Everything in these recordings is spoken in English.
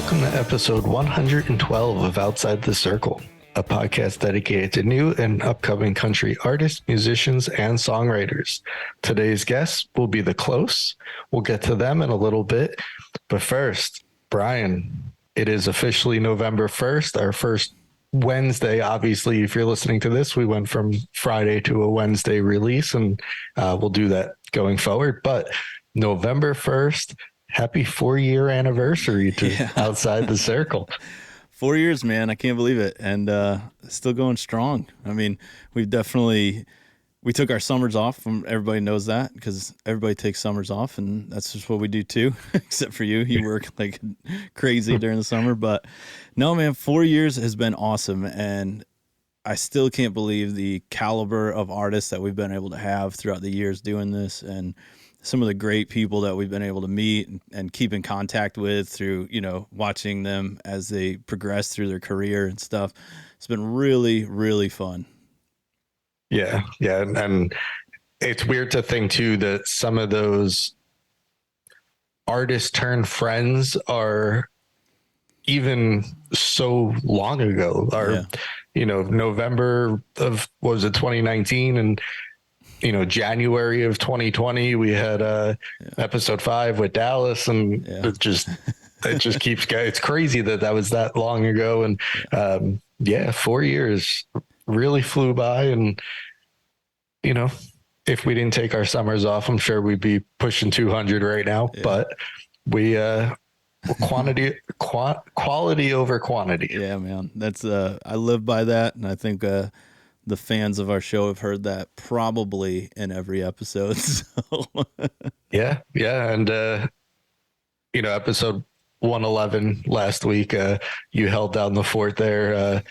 Welcome to episode 112 of Outside the Circle, a podcast dedicated to new and upcoming country artists, musicians, and songwriters. Today's guests will be The Close. We'll get to them in a little bit. But first, Brian, it is officially November 1st, our first Wednesday. Obviously, if you're listening to this, we went from Friday to a Wednesday release, and we'll do that going forward. But November 1st, happy 4-year anniversary to Outside the Circle. 4 years, man. I can't believe it. And still going strong. I mean, we took our summers off. Everybody knows that because everybody takes summers off, and that's just what we do too, except for you. You work like crazy during the summer. But no, man, 4 years has been awesome. And I still can't believe the caliber of artists that we've been able to have throughout the years doing this, and some of the great people that we've been able to meet and keep in contact with through, watching them as they progress through their career and stuff. It's been really, really fun. Yeah. And it's weird to think too that some of those artists turned friends are even so long ago. November of, 2019, and January of 2020, we had episode 5 with Dallas, and it just keeps going. It's crazy that was that long ago. And 4 years really flew by. And, if we didn't take our summers off, I'm sure we'd be pushing 200 right now, but we, quality over quantity. Yeah, man. That's, I live by that. And I think, the fans of our show have heard that probably in every episode. So. Yeah. And, episode 111 last week, you held down the fort there.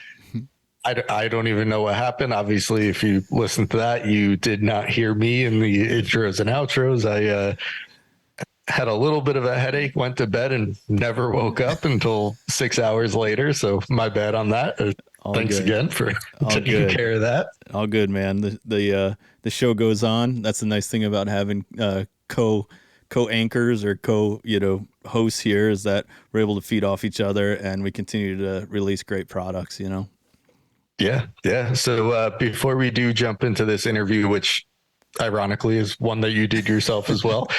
I don't even know what happened. Obviously, if you listen to that, you did not hear me in the intros and outros. I had a little bit of a headache, went to bed, and never woke up until 6 hours later. So my bad on that. Thanks again for taking care of that. All good, man. The show goes on. That's the nice thing about having co-anchors or hosts here, is that we're able to feed off each other, and we continue to release great products. Yeah. So before we do jump into this interview, which ironically is one that you did yourself as well.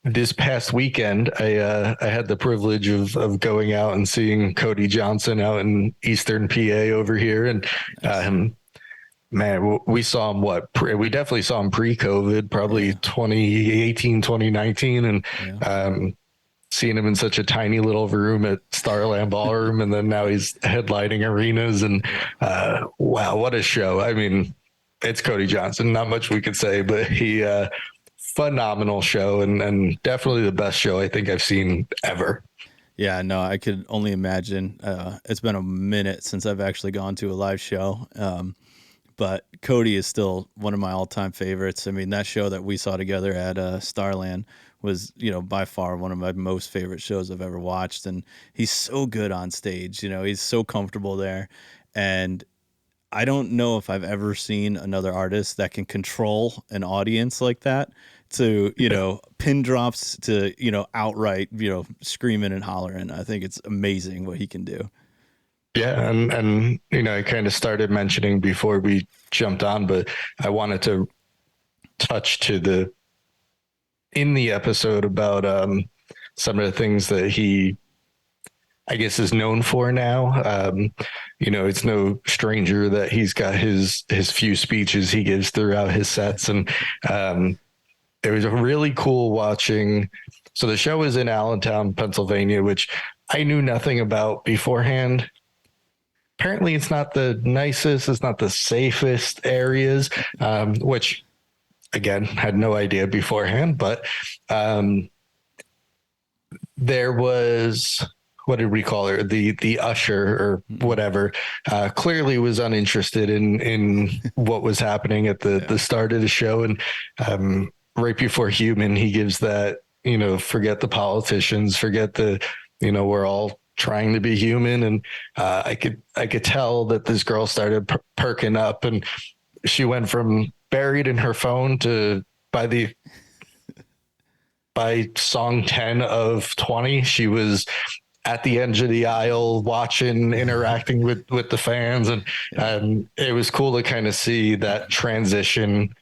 This past weekend, I had the privilege of going out and seeing Cody Johnson out in Eastern PA over here. And man, we saw him we definitely saw him pre-COVID, probably 2018, 2019. And seeing him in such a tiny little room at Starland Ballroom, and then now he's headlining arenas, and wow, what a show. I mean, it's Cody Johnson, not much we could say, but he phenomenal show, and definitely the best show I think I've seen ever. Yeah, no, I could only imagine. It's been a minute since I've actually gone to a live show, but Cody is still one of my all-time favorites. I mean, that show that we saw together at Starland was, by far one of my most favorite shows I've ever watched. And he's so good on stage. He's so comfortable there. And I don't know if I've ever seen another artist that can control an audience like that, to, pin drops to, outright, screaming and hollering. I think it's amazing what he can do. Yeah. And I kind of started mentioning before we jumped on, but I wanted to touch in the episode about some of the things that he, I guess, is known for now. It's no stranger that he's got his few speeches he gives throughout his sets. And it was really cool watching. So the show is in Allentown, Pennsylvania, which I knew nothing about beforehand. Apparently it's not the nicest, it's not the safest areas, which again, had no idea beforehand, but there was, what did we call her? The usher or whatever, clearly was uninterested in what was happening at the start of the show. And right before Human, he gives that, forget the politicians, forget we're all trying to be human. And I could tell that this girl started perking up, and she went from buried in her phone to by song 10 of 20, she was at the edge of the aisle, watching, interacting with the fans. And it was cool to kind of see that transition,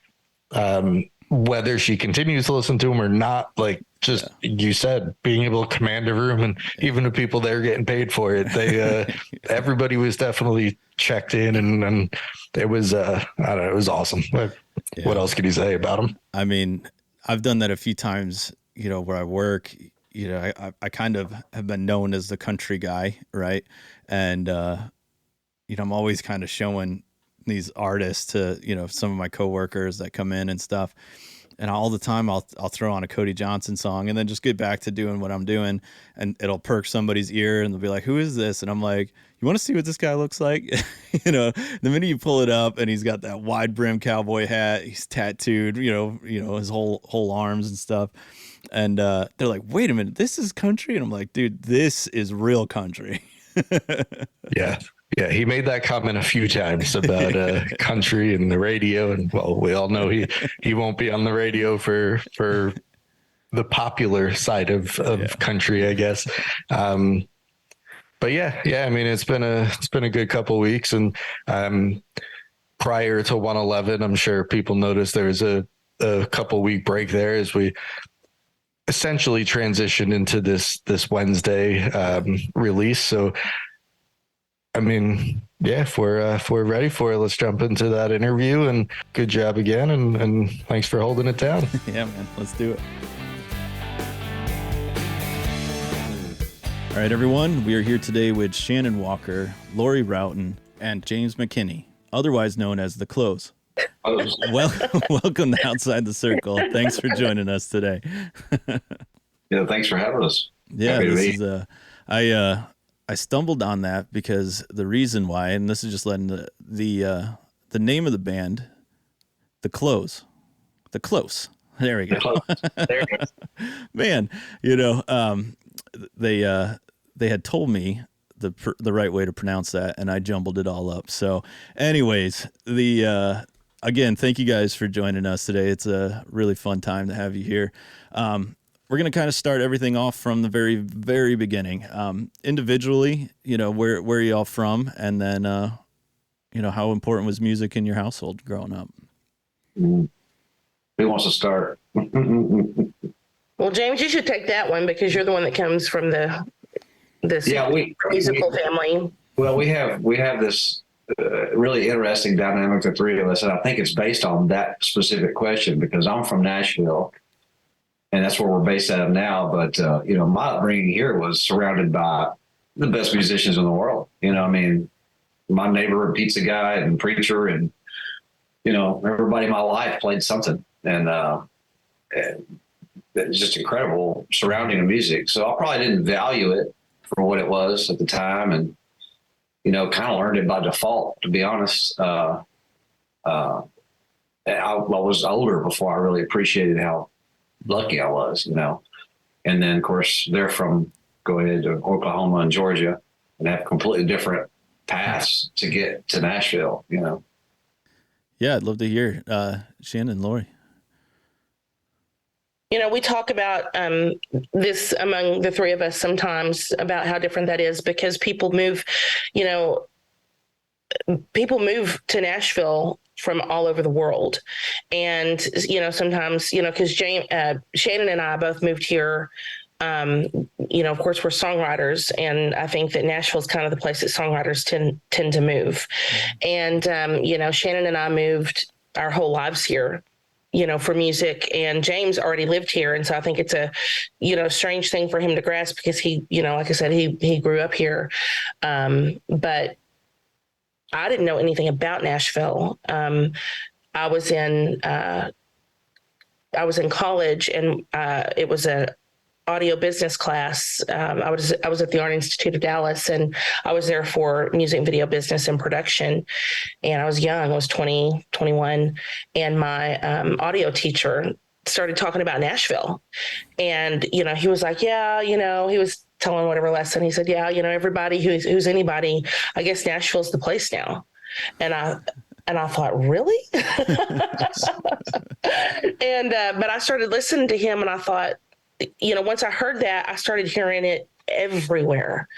whether she continues to listen to him or not. Like, just you said, being able to command a room, and even the people there getting paid for it, they everybody was definitely checked in, and it was I don't know, it was awesome. What else could you say about him? I mean, I've done that a few times, where I work. I kind of have been known as the country guy, right? And I'm always kind of showing these artists to some of my coworkers that come in and stuff. And all the time I'll throw on a Cody Johnson song and then just get back to doing what I'm doing, and it'll perk somebody's ear and they'll be like, "Who is this?" And I'm like, "You want to see what this guy looks like?" The minute you pull it up and he's got that wide brim cowboy hat, he's tattooed, his whole arms and stuff. And they're like, "Wait a minute, this is country?" And I'm like, "Dude, this is real country." Yeah. Yeah, he made that comment a few times about country and the radio, and well, we all know he won't be on the radio for the popular side of country, I guess. But yeah, I mean, it's been a good couple of weeks, and prior to 111, I'm sure people noticed there was a couple week break there as we essentially transitioned into this Wednesday release. So, I mean, yeah, if we're ready for it, let's jump into that interview. And good job again, and thanks for holding it down. Yeah, man, let's do it. All right, everyone, we are here today with Shannon Walker, Lori Roughton, and James McKinney, otherwise known as The Close. Welcome to Outside the Circle. Thanks for joining us today. Yeah, thanks for having us. Yeah, this is I stumbled on that because the reason why, and this is just letting the name of the band, The Close. The Close. There we go. There you go. Man, they had told me the right way to pronounce that, and I jumbled it all up. So, anyways, again, thank you guys for joining us today. It's a really fun time to have you here. We're going to kind of start everything off from the very, very beginning. Individually, where are y'all from? And then, how important was music in your household growing up? Who wants to start? Well, James, you should take that one because you're the one that comes from this musical family. Well, we have this really interesting dynamic, the three of us, and I think it's based on that specific question because I'm from Nashville. And that's where we're based out of now. But, my upbringing here was surrounded by the best musicians in the world. My neighbor, pizza guy and preacher, and, everybody in my life played something. And it's just incredible surrounding the music. So I probably didn't value it for what it was at the time. And, kind of learned it by default, to be honest. I was older before I really appreciated how lucky I was, and then of course they're from going to Oklahoma and Georgia and have completely different paths to get to Nashville, Yeah, I'd love to hear Shannon, Lori. We talk about this among the three of us sometimes about how different that is because people move to Nashville from all over the world. And, sometimes, because Shannon and I both moved here. Of course, we're songwriters, and I think that Nashville is kind of the place that songwriters tend to move. And, Shannon and I moved our whole lives here, for music, and James already lived here. And so I think it's a, strange thing for him to grasp because he, like I said, he grew up here. But I didn't know anything about Nashville. I was in college, and it was a audio business class. I was at the Art Institute of Dallas, and I was there for music video business and production. And I was young. I was 20, 21, and my audio teacher started talking about Nashville. And he was like, "Yeah, he was telling whatever lesson." He said, "Yeah, everybody who's anybody, I guess Nashville's the place now." And I thought, really? And but I started listening to him, and I thought, once I heard that, I started hearing it everywhere.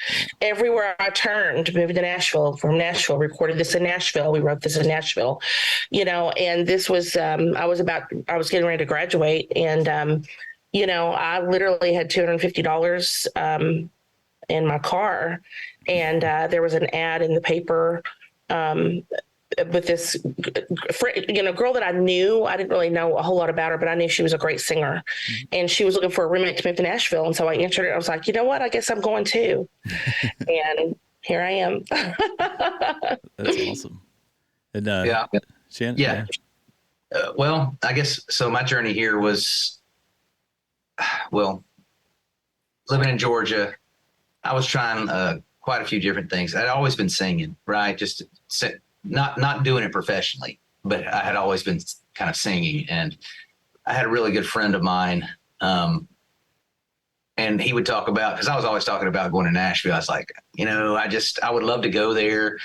Everywhere I turned, moved to Nashville, from Nashville, recorded this in Nashville. We wrote this in Nashville, and this was, I was getting ready to graduate. And, I literally had $250 in my car. And there was an ad in the paper with this, girl that I knew. I didn't really know a whole lot about her, but I knew she was a great singer. And she was looking for a roommate to move to Nashville. And so I answered it. I was like, you know what? I guess I'm going too. And here I am. That's awesome. And Yeah. Shannon? Yeah. Well, I guess so. My journey here was, well, living in Georgia, I was trying quite a few different things. I'd always been singing, right? Just not doing it professionally, but I had always been kind of singing. And I had a really good friend of mine, and he would talk about, because I was always talking about going to Nashville. I was like, I would love to go there.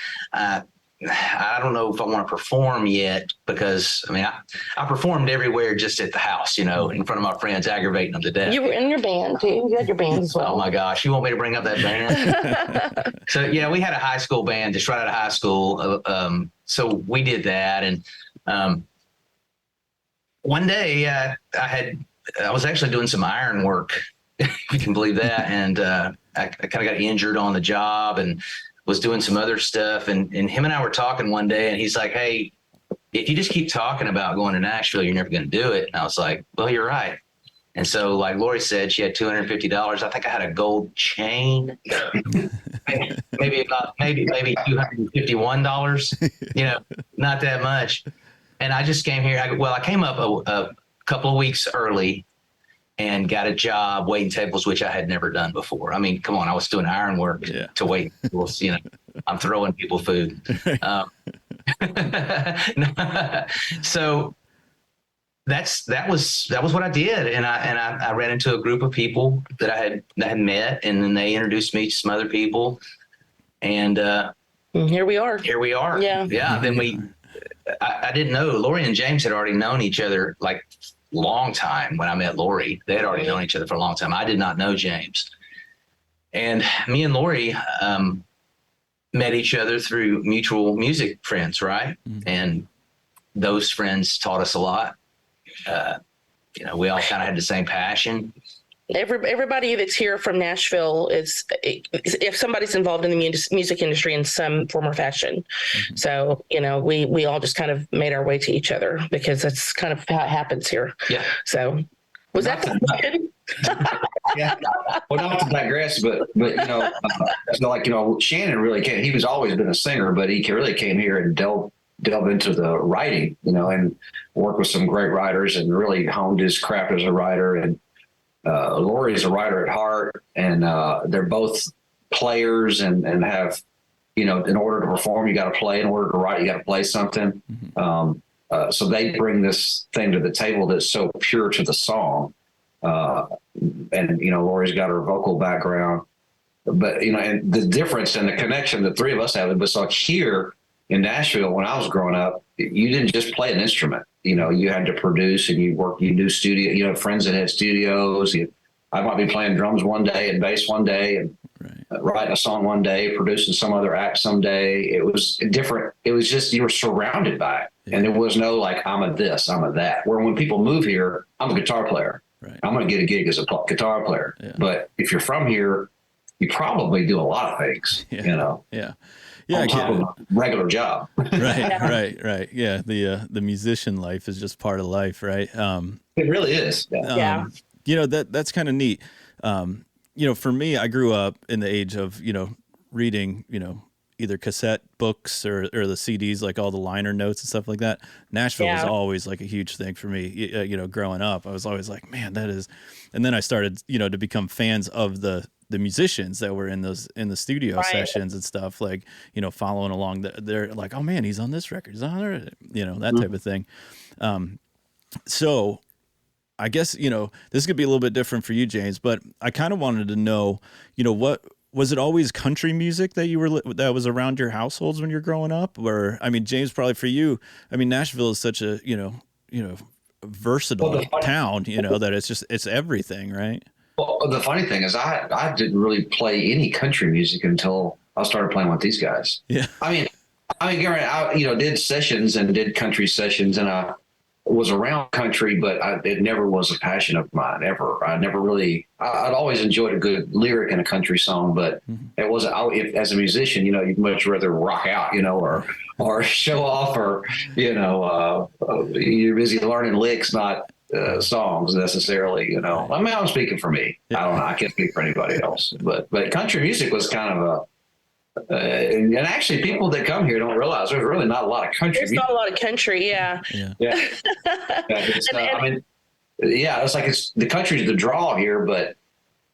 I don't know if I want to perform yet, because I performed everywhere just at the house, in front of my friends, aggravating them to death. You were in your band too. You had your band as well. Oh my gosh. You want me to bring up that band? So yeah, we had a high school band just right out of high school. So we did that. And one day I was actually doing some iron work, if you can believe that. And I kind of got injured on the job and was doing some other stuff. And him and I were talking one day, and he's like, hey, if you just keep talking about going to Nashville, you're never going to do it. And I was like, well, you're right. And so, like Lori said, she had $250. I think I had a gold chain, maybe $251, not that much. And I just came here. I came up a couple of weeks early and got a job waiting tables, which I had never done before. I mean, come on, I was doing iron work to wait tables. I'm throwing people food. So that was what I did, and I ran into a group of people that I had met, and then they introduced me to some other people, and here we are. Yeah. Then I didn't know, Lori and James had already known each other like long time. When I met Lori, they had already known each other for a long time. I did not know James, and me and Lori met each other through mutual music friends, right? Mm-hmm. And those friends taught us a lot. We all kind of had the same passion. Everybody that's here from Nashville is, if somebody's involved in the music industry in some form or fashion. Mm-hmm. So, we all just kind of made our way to each other, because that's kind of how it happens here. Yeah. So was that the question? Yeah. Well, not to digress, but Shannon really came. He was always been a singer, but he really came here and delve into the writing, and worked with some great writers and really honed his craft as a writer. And Lori's a writer at heart, and they're both players and have, in order to perform, you got to play. In order to write, you got to play something. Mm-hmm. So they bring this thing to the table that's so pure to the song. And Lori's got her vocal background, but and the difference and the connection the three of us have. But like here in Nashville, when I was growing up, you didn't just play an instrument. You had to produce, and you do studio. You had friends that had studios. I might be playing drums one day and bass one day, and writing a song one day, producing some other act someday. It was different. It was just, you were surrounded by it, and there was no like, I'm a this, I'm a that. Where when people move here, I'm a guitar player. Right. I'm going to get a gig as a guitar player. Yeah. But if you're from here, you probably do a lot of things. Yeah. On top of a regular job. Right. Yeah. The musician life is just part of life, right? It really is. That's kind of neat. For me, I grew up in the age of, reading, either cassette books or the CDs, like all the liner notes and stuff like that. Nashville was always like a huge thing for me. Growing up, I was always like, man, that is. And then I started, to become fans of the musicians that were in the studio sessions and stuff, like, following along. They're like, oh man, he's on this record, he's on there, that type of thing. So I guess, this could be a little bit different for you, James, but I kind of wanted to know, what was it always country music that was around your households when you're growing up? Or, James, probably for you, Nashville is such a, versatile town, that it's everything, right? Well, the funny thing is, I didn't really play any country music until I started playing with these guys. Yeah. Gary, I did sessions and did country sessions, and I was around country, but it never was a passion of mine ever. I never really. I'd always enjoyed a good lyric in a country song, but it wasn't. As a musician, you'd much rather rock out, or show off, or you're busy learning licks, not songs necessarily. I'm speaking for me. I don't know. I can't speak for anybody else, but country music was kind of and actually, people that come here don't realize there's really not a lot of country. There's not a lot of country, yeah. It's the country's the draw here, but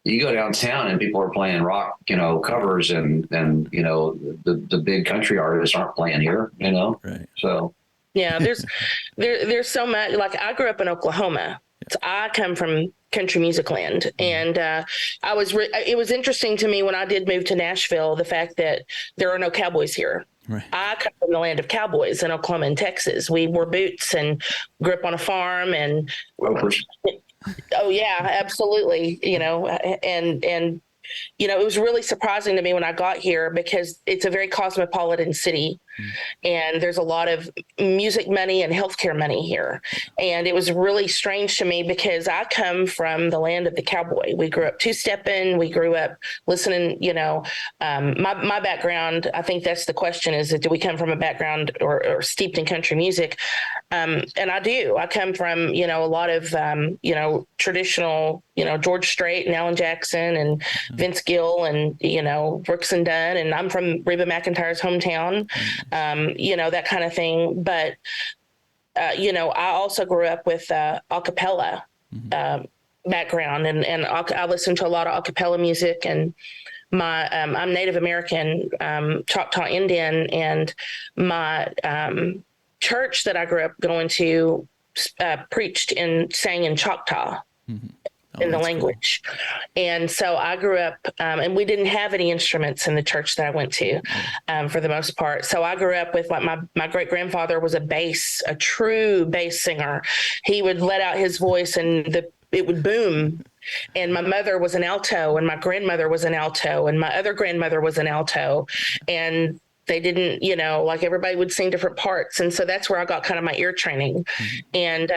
you go downtown and people are playing rock, covers, and the big country artists aren't playing here, Right. So yeah, there's so much. Like, I grew up in Oklahoma. So I come from country music land, and it was interesting to me when I did move to Nashville, the fact that there are no cowboys here. Right. I come from the land of cowboys in Oklahoma and Texas. We wore boots and grew up on a farm, and oh yeah, absolutely. And it was really surprising to me when I got here, because it's a very cosmopolitan city, and there's a lot of music money and healthcare money here. And it was really strange to me because I come from the land of the cowboy. We grew up two-stepping. We grew up listening, my background, I think that's the question, is that do we come from a background or steeped in country music? And I do. I come from, a lot of, traditional, George Strait and Alan Jackson and Vince Gill and, Brooks and Dunn. And I'm from Reba McEntire's hometown, that kind of thing. But, I also grew up with a cappella background, and I listened to a lot of a cappella music. And I'm Native American, Choctaw Indian, and my church that I grew up going to preached and sang in Choctaw. In the language. Cool. And so I grew up, and we didn't have any instruments in the church that I went to, for the most part. So I grew up with, like, my great grandfather was a true bass singer. He would let out his voice and it would boom. And my mother was an alto, and my grandmother was an alto, and my other grandmother was an alto. And they didn't, like, everybody would sing different parts. And so that's where I got kind of my ear training. And,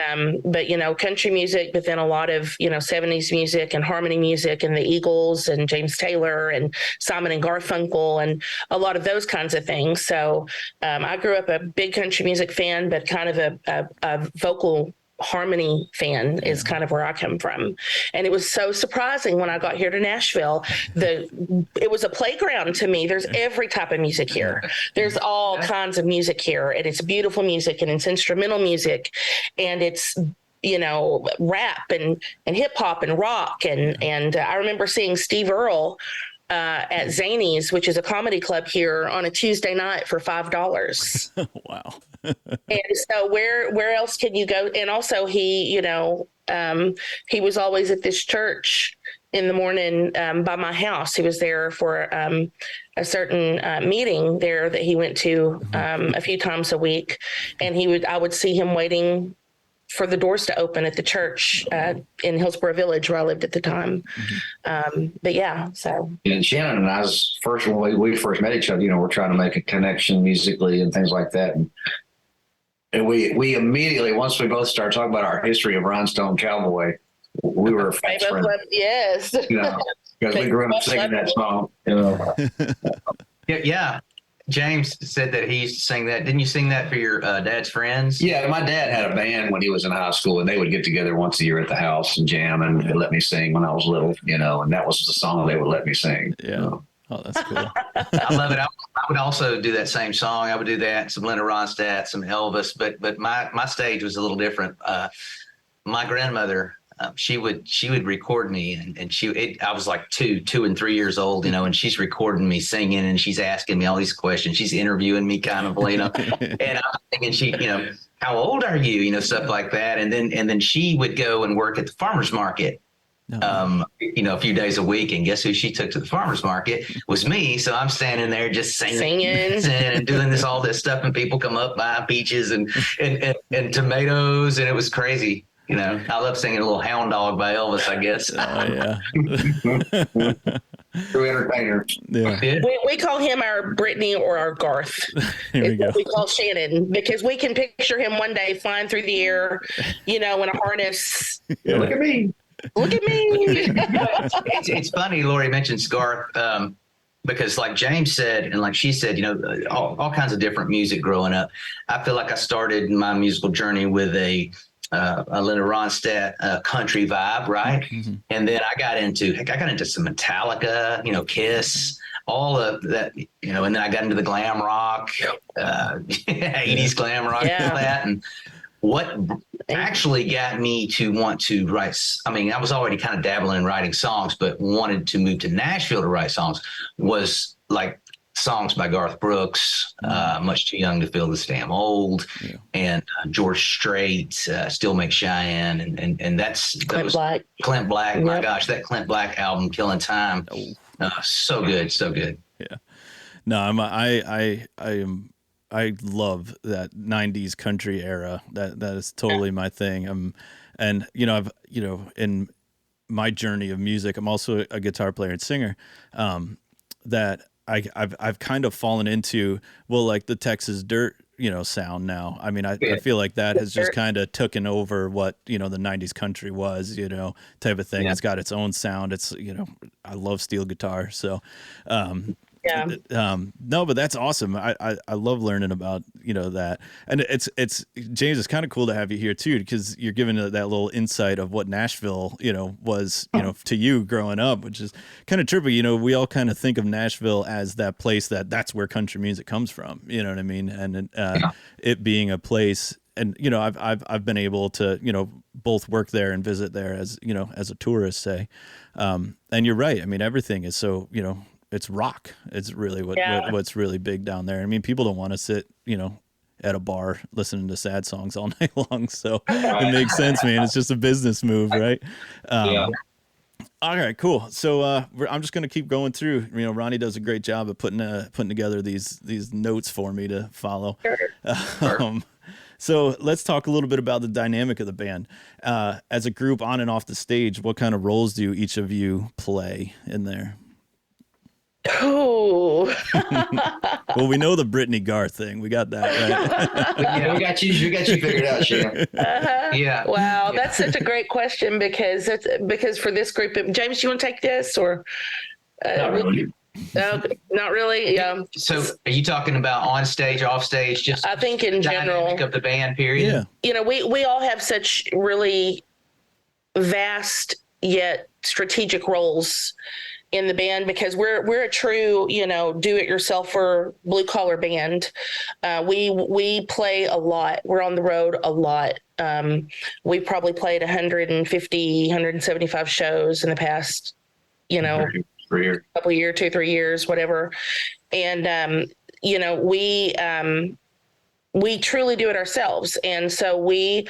but, country music, but then a lot of, 70s music and harmony music, and the Eagles and James Taylor and Simon and Garfunkel and a lot of those kinds of things. So I grew up a big country music fan, but kind of a vocal harmony fan is kind of where I come from. And it was so surprising when I got here to Nashville. It was a playground to me. There's every type of music here. There's all kinds of music here, and it's beautiful music, and it's instrumental music, and it's rap and hip hop and rock. And I remember seeing Steve Earle at Zany's, which is a comedy club here, on a Tuesday night for $5. Wow. And so where else can you go? And also he was always at this church in the morning by my house. He was there for a certain meeting there that he went to a few times a week. And I would see him waiting for the doors to open at the church in Hillsborough Village, where I lived at the time. But yeah, so. And Shannon and I's when we first met each other, we're trying to make a connection musically and things like that. And we immediately, once we both started talking about our history of Rhinestone Cowboy, we were friends. Yes. Because we grew up singing that song. Yeah. James said that he used to sing that. Didn't you sing that for your dad's friends? Yeah, my dad had a band when he was in high school, and they would get together once a year at the house and jam and let me sing when I was little, and that was the song they would let me sing. Yeah. Oh, that's cool. I love it. I would also do that same song. I would do that, some Linda Ronstadt, some Elvis, but my stage was a little different. My grandmother, she would record me, and I was like 2 and 3 years old, and she's recording me singing, and she's asking me all these questions. She's interviewing me kind of, and I'm thinking, how old are you? Stuff like that. And then she would go and work at the farmer's market. A few days a week, and guess who she took to the farmer's market? Was me. So I'm standing there just singing and doing all this stuff, and people come up buying peaches and tomatoes, and it was crazy. I love singing a little Hound Dog by Elvis, I guess. Oh yeah. True entertainer. Yeah. Yeah. We call him our Brittany or our Garth. Here we It's go. what we call Shannon, because we can picture him one day flying through the air, in a harness. Yeah, look at me. Look at me. It's funny, Lori mentions Garth, because like James said, and like she said, all kinds of different music growing up. I feel like I started my musical journey with a Linda Ronstadt country vibe, right? Mm-hmm. And then I got into some Metallica, Kiss, all of that, and then I got into the glam rock, 80s glam rock, Yeah. all that. And what actually got me to want to write, I mean, I was already kind of dabbling in writing songs, but wanted to move to Nashville to write songs, was like songs by Garth Brooks, Much Too Young to Feel This Damn Old, and George Strait, Still Make Cheyenne, and that Clint was Black. Clint Black. Yep. My gosh, that Clint Black album, Killing Time, so good, so good. Yeah. No, I love that 90s country era. That is totally my thing. And I've in my journey of music, I'm also a guitar player and singer. That I've kind of fallen into, like the Texas dirt, sound now. I mean, I feel like that has just kind of taken over what, the 90s country was, type of thing. Yeah. It's got its own sound. It's, I love steel guitar. So, no, but that's awesome. I love learning about, that. And it's James, it's kind of cool to have you here too, because you're giving that little insight of what Nashville, was, to you growing up, which is kind of trippy. We all kind of think of Nashville as that place that's where country music comes from. You know what I mean? And it being a place, and I've been able to both work there and visit there as as a tourist, say. And you're right. I mean, everything is so it's rock. It's really what's really big down there. I mean, people don't want to sit at a bar listening to sad songs all night long. So it makes sense, man. It's just a business move, right? Yeah. All right, cool. So I'm just gonna keep going through. Ronnie does a great job of putting together these notes for me to follow. Sure. So let's talk a little bit about the dynamic of the band. As a group on and off the stage, what kind of roles do each of you play in there? Oh. Well, we know the Brittany Garth thing. We got that, right? Yeah, we got you figured out, Shannon. Yeah. Wow, that's such a great question, because for this group, James, you want to take this, or Not really. not really? Yeah. So are you talking about on stage, off stage, just I think in general dynamic of the band, period? Yeah. We all have such really vast yet strategic roles in the band, because we're a true, do-it-yourself or blue-collar band. We play a lot. We're on the road a lot. We've probably played 150, 175 shows in the past, 3 years. couple of years, 2-3 years, whatever. And we truly do it ourselves. And so we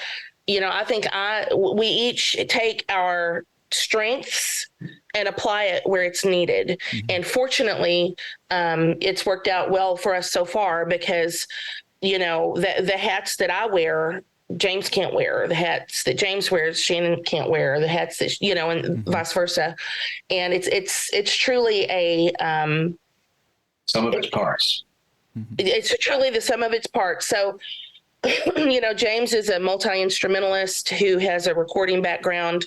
each take our strengths and apply it where it's needed. Mm-hmm. And fortunately, it's worked out well for us so far, because, the hats that I wear, James can't wear. The hats that James wears, Shannon can't wear. The hats that, and mm-hmm. vice versa. And it's truly a some of its parts. It's truly the sum of its parts. So, James is a multi-instrumentalist who has a recording background.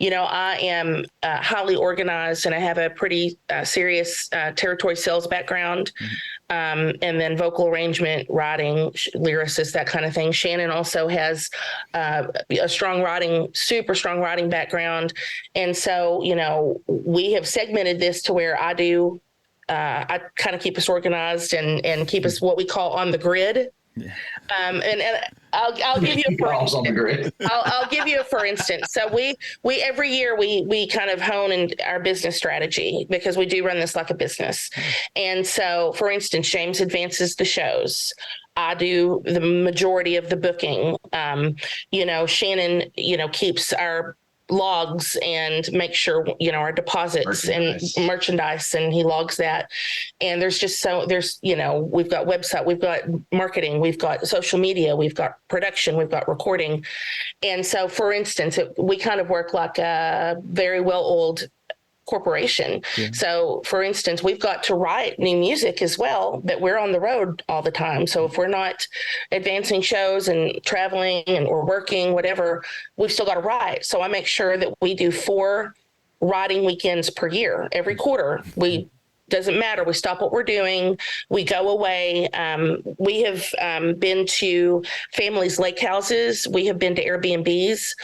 I am highly organized, and I have a pretty serious territory sales background, and then vocal arrangement, writing, lyricist, that kind of thing. Shannon also has a super strong writing background. And so, we have segmented this to where I kind of keep us organized and keep us what we call on the grid. Yeah. And I'll give you a for instance. I'll give you a for instance. So we every year we kind of hone in our business strategy, because we do run this like a business. And so, for instance, James advances the shows. I do the majority of the booking. Shannon, keeps our logs and make sure, our deposits and merchandise, and he logs that. And there's we've got website, we've got marketing, we've got social media, we've got production, we've got recording. And so, for instance, we kind of work like a very well-oiled corporation. Yeah. So, for instance, we've got to write new music as well, but we're on the road all the time. So if we're not advancing shows and traveling or working, whatever, we've still got to write. So I make sure that we do 4 writing weekends per year. Every quarter, doesn't matter. We stop what we're doing. We go away. We have been to families' lake houses. We have been to Airbnbs.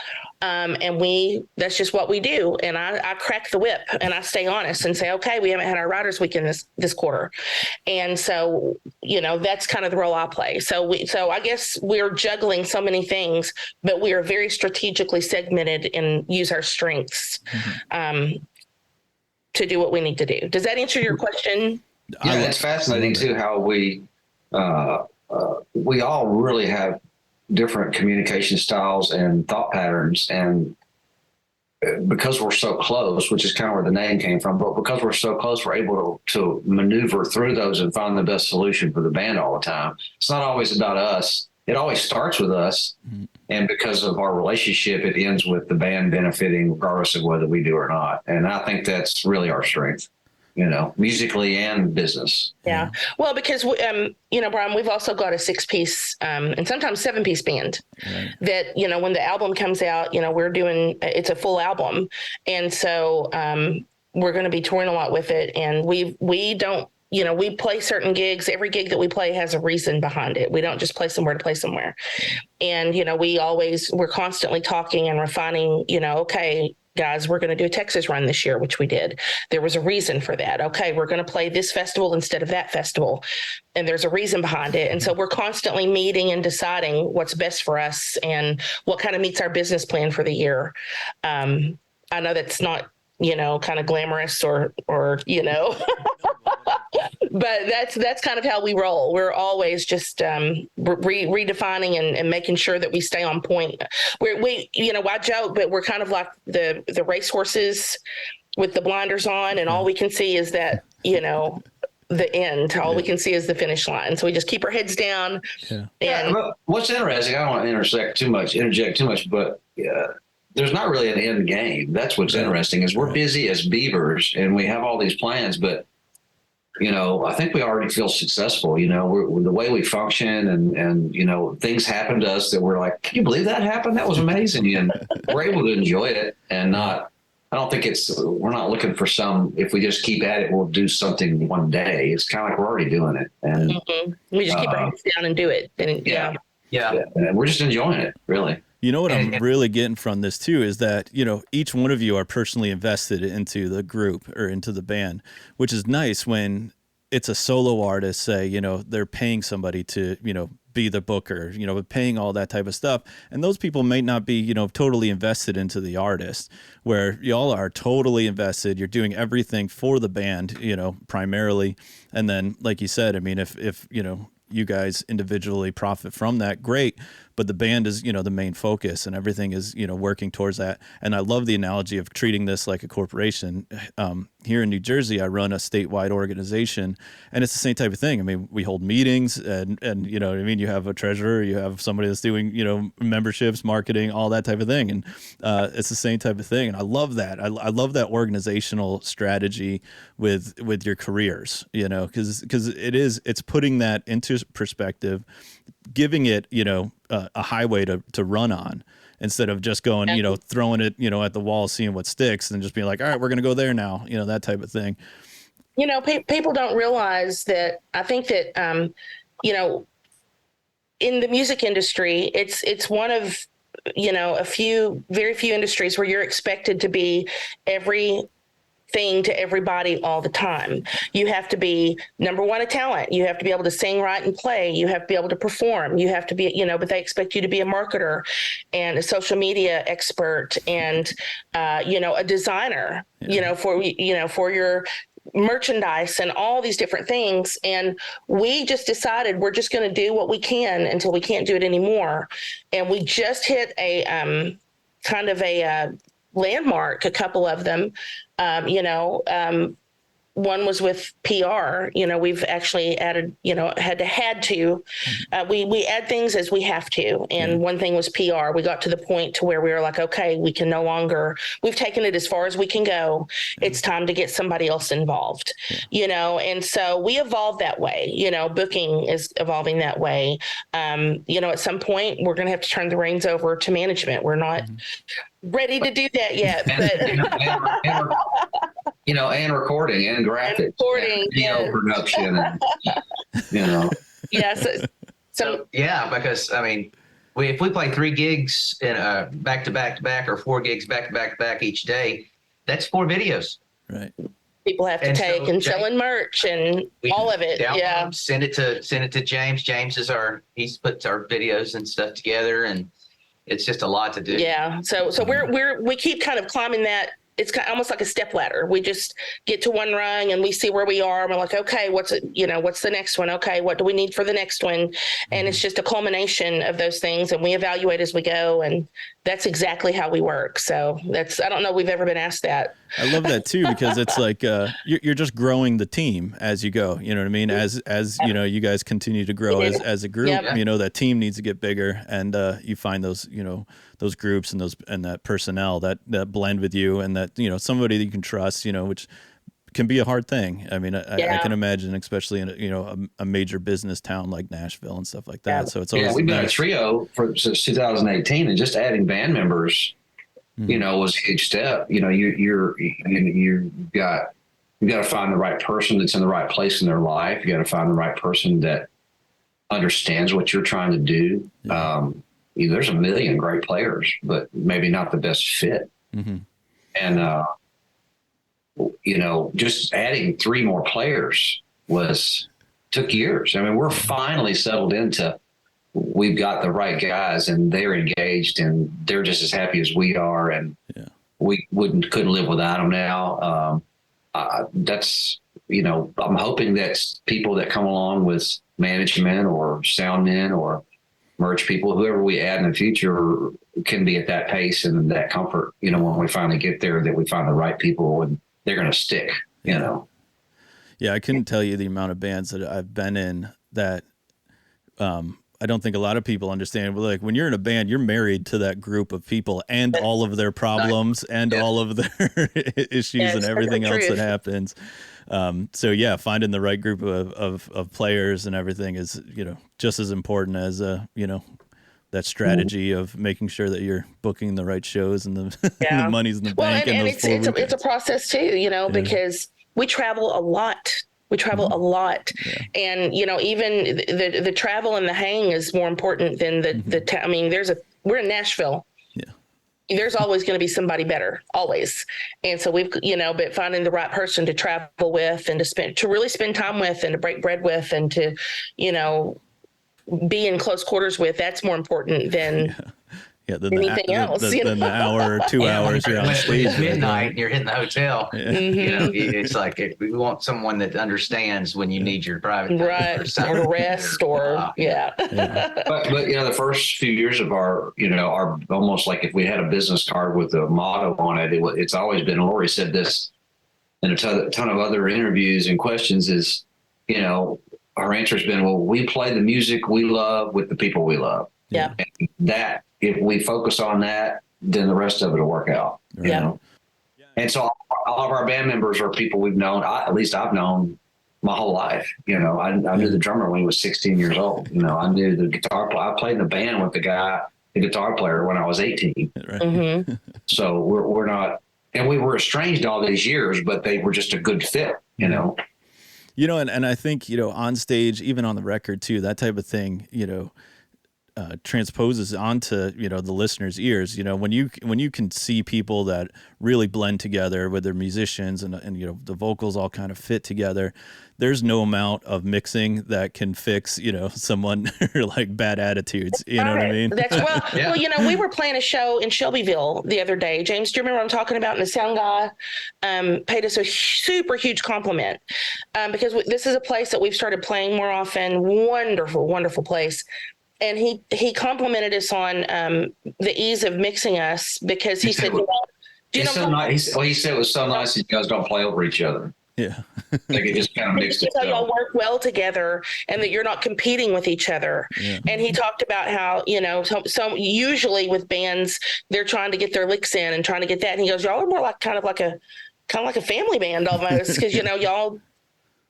And that's just what we do. And I crack the whip and I stay honest and say, okay, we haven't had our writers weekend this quarter. And so, that's kind of the role I play. So I guess we're juggling so many things, but we are very strategically segmented and use our strengths, to do what we need to do. Does that answer your question? Yeah, it's fascinating too, how we all really have different communication styles and thought patterns, and because we're so close, which is kind of where the name came from, but because we're so close, we're able to maneuver through those and find the best solution for the band all the time. It's not always about us. It always starts with us. And because of our relationship, it ends with the band benefiting regardless of whether we do or not. And I think that's really our strength, musically and business. Yeah. Well, because, Brian, we've also got a 6-piece and sometimes 7-piece band that, when the album comes out, it's a full album. And so we're going to be touring a lot with it. And we don't, we play certain gigs. Every gig that we play has a reason behind it. We don't just play somewhere to play somewhere. And, we're constantly talking and refining, okay, guys, we're going to do a Texas run this year, which we did. There was a reason for that. Okay, we're going to play this festival instead of that festival. And there's a reason behind it. And so we're constantly meeting and deciding what's best for us and what kind of meets our business plan for the year. I know that's not, kind of glamorous or but that's kind of how we roll. We're always just redefining and making sure that we stay on point. I joke, but we're kind of like the racehorses with the blinders on, and all we can see is that, the end. All we can see is the finish line. So we just keep our heads down. Yeah. But what's interesting, I don't want to interject too much, but there's not really an end game. That's what's interesting, is we're busy as beavers and we have all these plans, but I think we already feel successful. We're the way we function, and things happen to us that we're like, can you believe that happened? That was amazing. And we're able to enjoy it and not. I don't think we're not looking for if we just keep at it, we'll do something one day. It's kind of like we're already doing it, and we just keep our heads down and do it. And yeah. And we're just enjoying it, really. What I'm really getting from this too is that, each one of you are personally invested into the group or into the band, which is nice when it's a solo artist, say, they're paying somebody to, be the booker, paying all that type of stuff. And those people may not be, totally invested into the artist, where y'all are totally invested. You're doing everything for the band, primarily. And then, like you said, I mean, if you guys individually profit from that, great. But the band is, the main focus, and everything is, working towards that. And I love the analogy of treating this like a corporation. Here in New Jersey, I run a statewide organization, and it's the same type of thing. I mean, we hold meetings, and you know what I mean? You have a treasurer, you have somebody that's doing, memberships, marketing, all that type of thing. And it's the same type of thing. And I love that. I love that organizational strategy with your careers, because it's putting that into perspective, giving it, a highway to run on, instead of just going, throwing it, at the wall, seeing what sticks, and just being like, all right, we're going to go there now, that type of thing. People don't realize that. I think that, in the music industry, it's one of, very few industries where you're expected to be everything to everybody all the time. You have to be, number one, a talent. You have to be able to sing, write, and play. You have to be able to perform. You have to be, but they expect you to be a marketer and a social media expert and, a designer, for your merchandise and all these different things. And we just decided we're just going to do what we can until we can't do it anymore. And we just hit a kind of a Landmark, a couple of them, one was with PR. We've actually added, had to. We add things as we have to. And one thing was PR. We got to the point to where we were like, okay, we can no longer. We've taken it as far as we can go. It's time to get somebody else involved. And so we evolved that way. Booking is evolving that way. At some point we're going to have to turn the reins over to management. We're not ready to do that yet, but. And recording and graphics, and video production, and, Yes. So yeah, because I mean, if we play 3 gigs in back to back to back, or 4 gigs back to back to back each day, that's 4 videos. Right. People have to take and selling merch and all of it. Yeah. Send it to James. James is he puts our videos and stuff together, and it's just a lot to do. Yeah. So we keep kind of climbing that. It's kind of almost like a step ladder. We just get to one rung and we see where we are. And we're like, okay, what's the next one? Okay, what do we need for the next one? And it's just a culmination of those things. And we evaluate as we go. And that's exactly how we work. So I don't know we've ever been asked that. I love that too, because it's like you're just growing the team as you go. You know what I mean? As you guys continue to grow as a group, that team needs to get bigger, and you find those those groups and that personnel that blend with you, and that somebody that you can trust, which can be a hard thing. I mean, I can imagine, especially in a major business town like Nashville and stuff like that. So it's always we've been a trio since 2018, and just adding band members, was a huge step. You've got to find the right person that's in the right place in their life. You got to find the right person that understands what you're trying to do. Yeah. There's a million great players, but maybe not the best fit. Mm-hmm. And, just adding 3 more players took years. I mean, we're finally settled into, we've got the right guys and they're engaged and they're just as happy as we are. And we couldn't live without them now. That's, I'm hoping that people that come along with management or sound men or merch people, whoever we add in the future, can be at that pace and that comfort, when we finally get there, that we find the right people and they're going to stick, Yeah, I couldn't tell you the amount of bands that I've been in that I don't think a lot of people understand. But like when you're in a band, you're married to that group of people and all of their problems and all of their issues and everything else that happens. So finding the right group of players and everything is, just as important as, that strategy of making sure that you're booking the right shows and the money's in the bank. And it's a process too, because we travel a lot. A lot. And, even the travel and the hang is more important than the I mean, we're in Nashville. There's always going to be somebody better, always. And so we've, but finding the right person to travel with and to really spend time with and to break bread with and to, be in close quarters with, that's more important than anything else. Than the hour or 2 hours you're on stage. It's midnight and you're hitting the hotel. It's like we want someone that understands when you need your private time or rest or But the first few years of our almost like if we had a business card with a motto on it, it's always been. Lori said this in a ton of other interviews and questions. Is our answer has been, well, we play the music we love with the people we love. Yeah, and that. If we focus on that, then the rest of it will work out. And so all of our band members are people we've known. At least I've known my whole life. I knew the drummer when he was 16 years old. I knew the guitar player. I played in the band with the guitar player when I was 18. Right. Mm-hmm. So we're not, and we were estranged all these years, but they were just a good fit. And I think on stage, even on the record too, that type of thing. Transposes onto the listener's ears. When you can see people that really blend together with their musicians and the vocals all kind of fit together, there's no amount of mixing that can fix someone like bad attitudes. You know what I mean? That's well, we were playing a show in Shelbyville the other day. James, do you remember what I'm talking about? And the sound guy paid us a super huge compliment because this is a place that we've started playing more often. Wonderful place. And he complimented us on the ease of mixing us because he said, Do you It's know so nice. He said it was so nice that you guys don't play over each other. Yeah. Like it just kind of mixed how y'all itself. work well together and that you're not competing with each other. Yeah. And he talked about how, so usually with bands, they're trying to get their licks in and trying to get that. And he goes, y'all are more like kind of like a family band almost. Cause y'all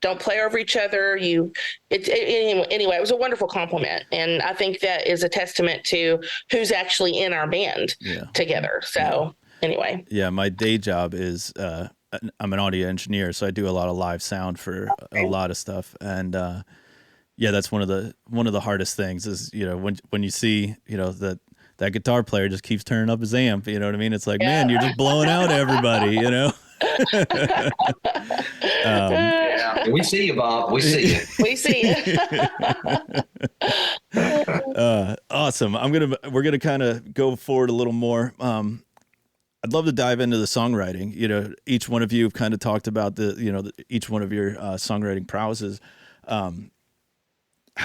don't play over each other. Anyway, it was a wonderful compliment. And I think that is a testament to who's actually in our band together. So anyway. Yeah. My day job is, I'm an audio engineer, so I do a lot of live sound for a lot of stuff. And, that's one of the hardest things is, when you see, that guitar player just keeps turning up his amp, you know what I mean? It's like, man, you're just blowing out everybody, We see you, Bob. We see you. We see you. Awesome. We're gonna kind of go forward a little more. I'd love to dive into the songwriting. Each one of you have kind of talked about each one of your songwriting prowesses. How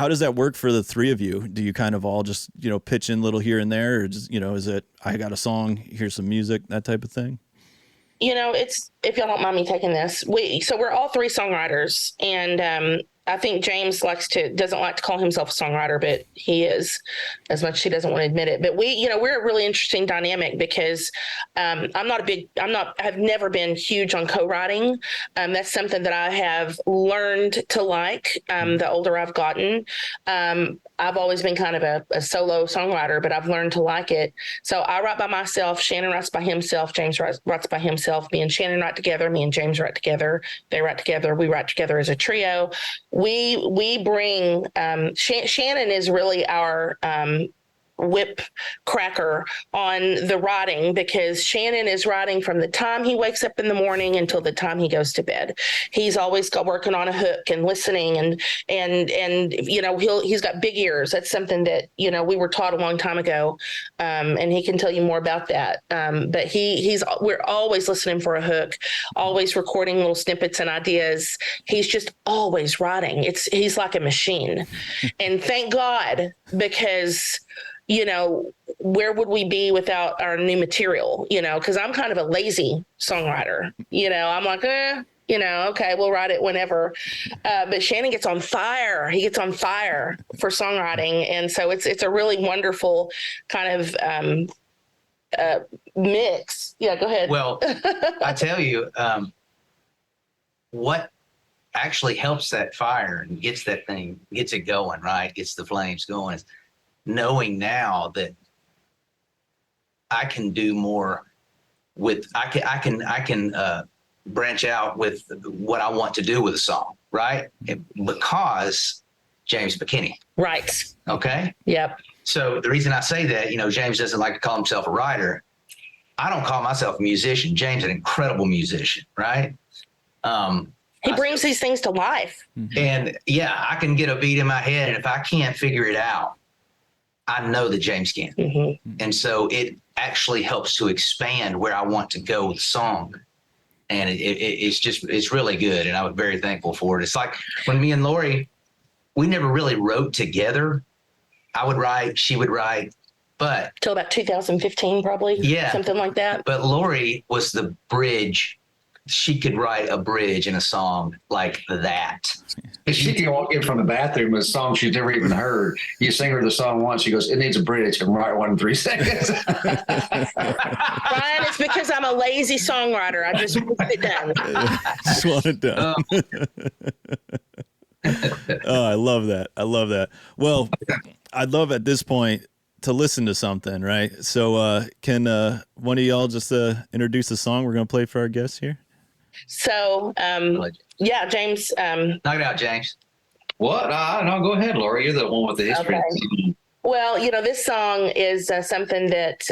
does that work for the three of you? Do you kind of all just, pitch in little here and there, or just, is it, I got a song, here's some music, that type of thing? It's, if y'all don't mind me taking this, we're all three songwriters, and I think James doesn't like to call himself a songwriter, but he is, as much as he doesn't want to admit it. But we're a really interesting dynamic because I've never been huge on co-writing. That's something that I have learned to like the older I've gotten. I've always been kind of a solo songwriter, but I've learned to like it. So I write by myself, Shannon writes by himself, James writes by himself, me and Shannon write together, me and James write together, they write together, we write together as a trio. We bring Shannon is really our whip cracker on the writing, because Shannon is writing from the time he wakes up in the morning until the time he goes to bed. He's always working on a hook and listening, and he's got big ears. That's something that we were taught a long time ago, and he can tell you more about that. But we're always listening for a hook, always recording little snippets and ideas. He's just always writing. He's like a machine, and thank God, because where would we be without our new material? Because I'm kind of a lazy songwriter. I'm like, okay, we'll write it whenever. But Shannon gets on fire. He gets on fire for songwriting, and so it's a really wonderful kind of mix. Yeah, go ahead. Well, I tell you, what actually helps that fire and gets it going, right? Gets the flames going. Is knowing now that I can do more with, I can branch out with what I want to do with a song, right? Because James McKinney. Right. Okay. Yep. So the reason I say that, James doesn't like to call himself a writer. I don't call myself a musician. James is an incredible musician, right? He brings these things to life. And I can get a beat in my head, and if I can't figure it out, I know that James can. Mm-hmm. And so it actually helps to expand where I want to go with the song. And it's really good. And I was very thankful for it. It's like when me and Lori, we never really wrote together. I would write, she would write, but till about 2015, probably. Yeah. Something like that. But Lori was the bridge. She could write a bridge in a song like that. She can walk in from the bathroom with a song she's never even heard. You sing her the song once, she goes, "It needs a bridge," and write one in 3 seconds. Brian, it's because I'm a lazy songwriter. I just want it done. Just want it done. Oh, I love that. I love that. Well, I'd love at this point to listen to something, right? So can one of y'all just introduce the song we're going to play for our guests here? So, James. Knock it out, James. What? No, go ahead, Lori. You're the one with the history. Okay. Well, this song is something that,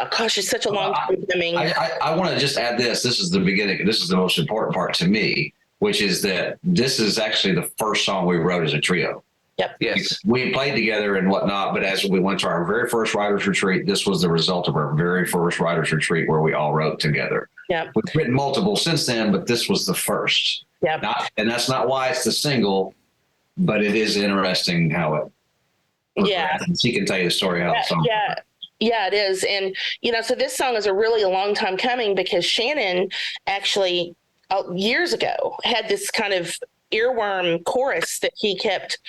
gosh, it's such a long time coming. I want to just add this. This is the beginning. This is the most important part to me, which is that this is actually the first song we wrote as a trio. Yep. Yes. We played together and whatnot, but as we went to our very first writers retreat, this was the result of our very first writers retreat where we all wrote together. Yep. We've written multiple since then, but this was the first. Yep. And that's not why it's the single, but it is interesting how it. Yeah. She can tell you the story how the song. Yeah, it is. And, so this song is a long time coming because Shannon actually years ago had this kind of earworm chorus that he kept,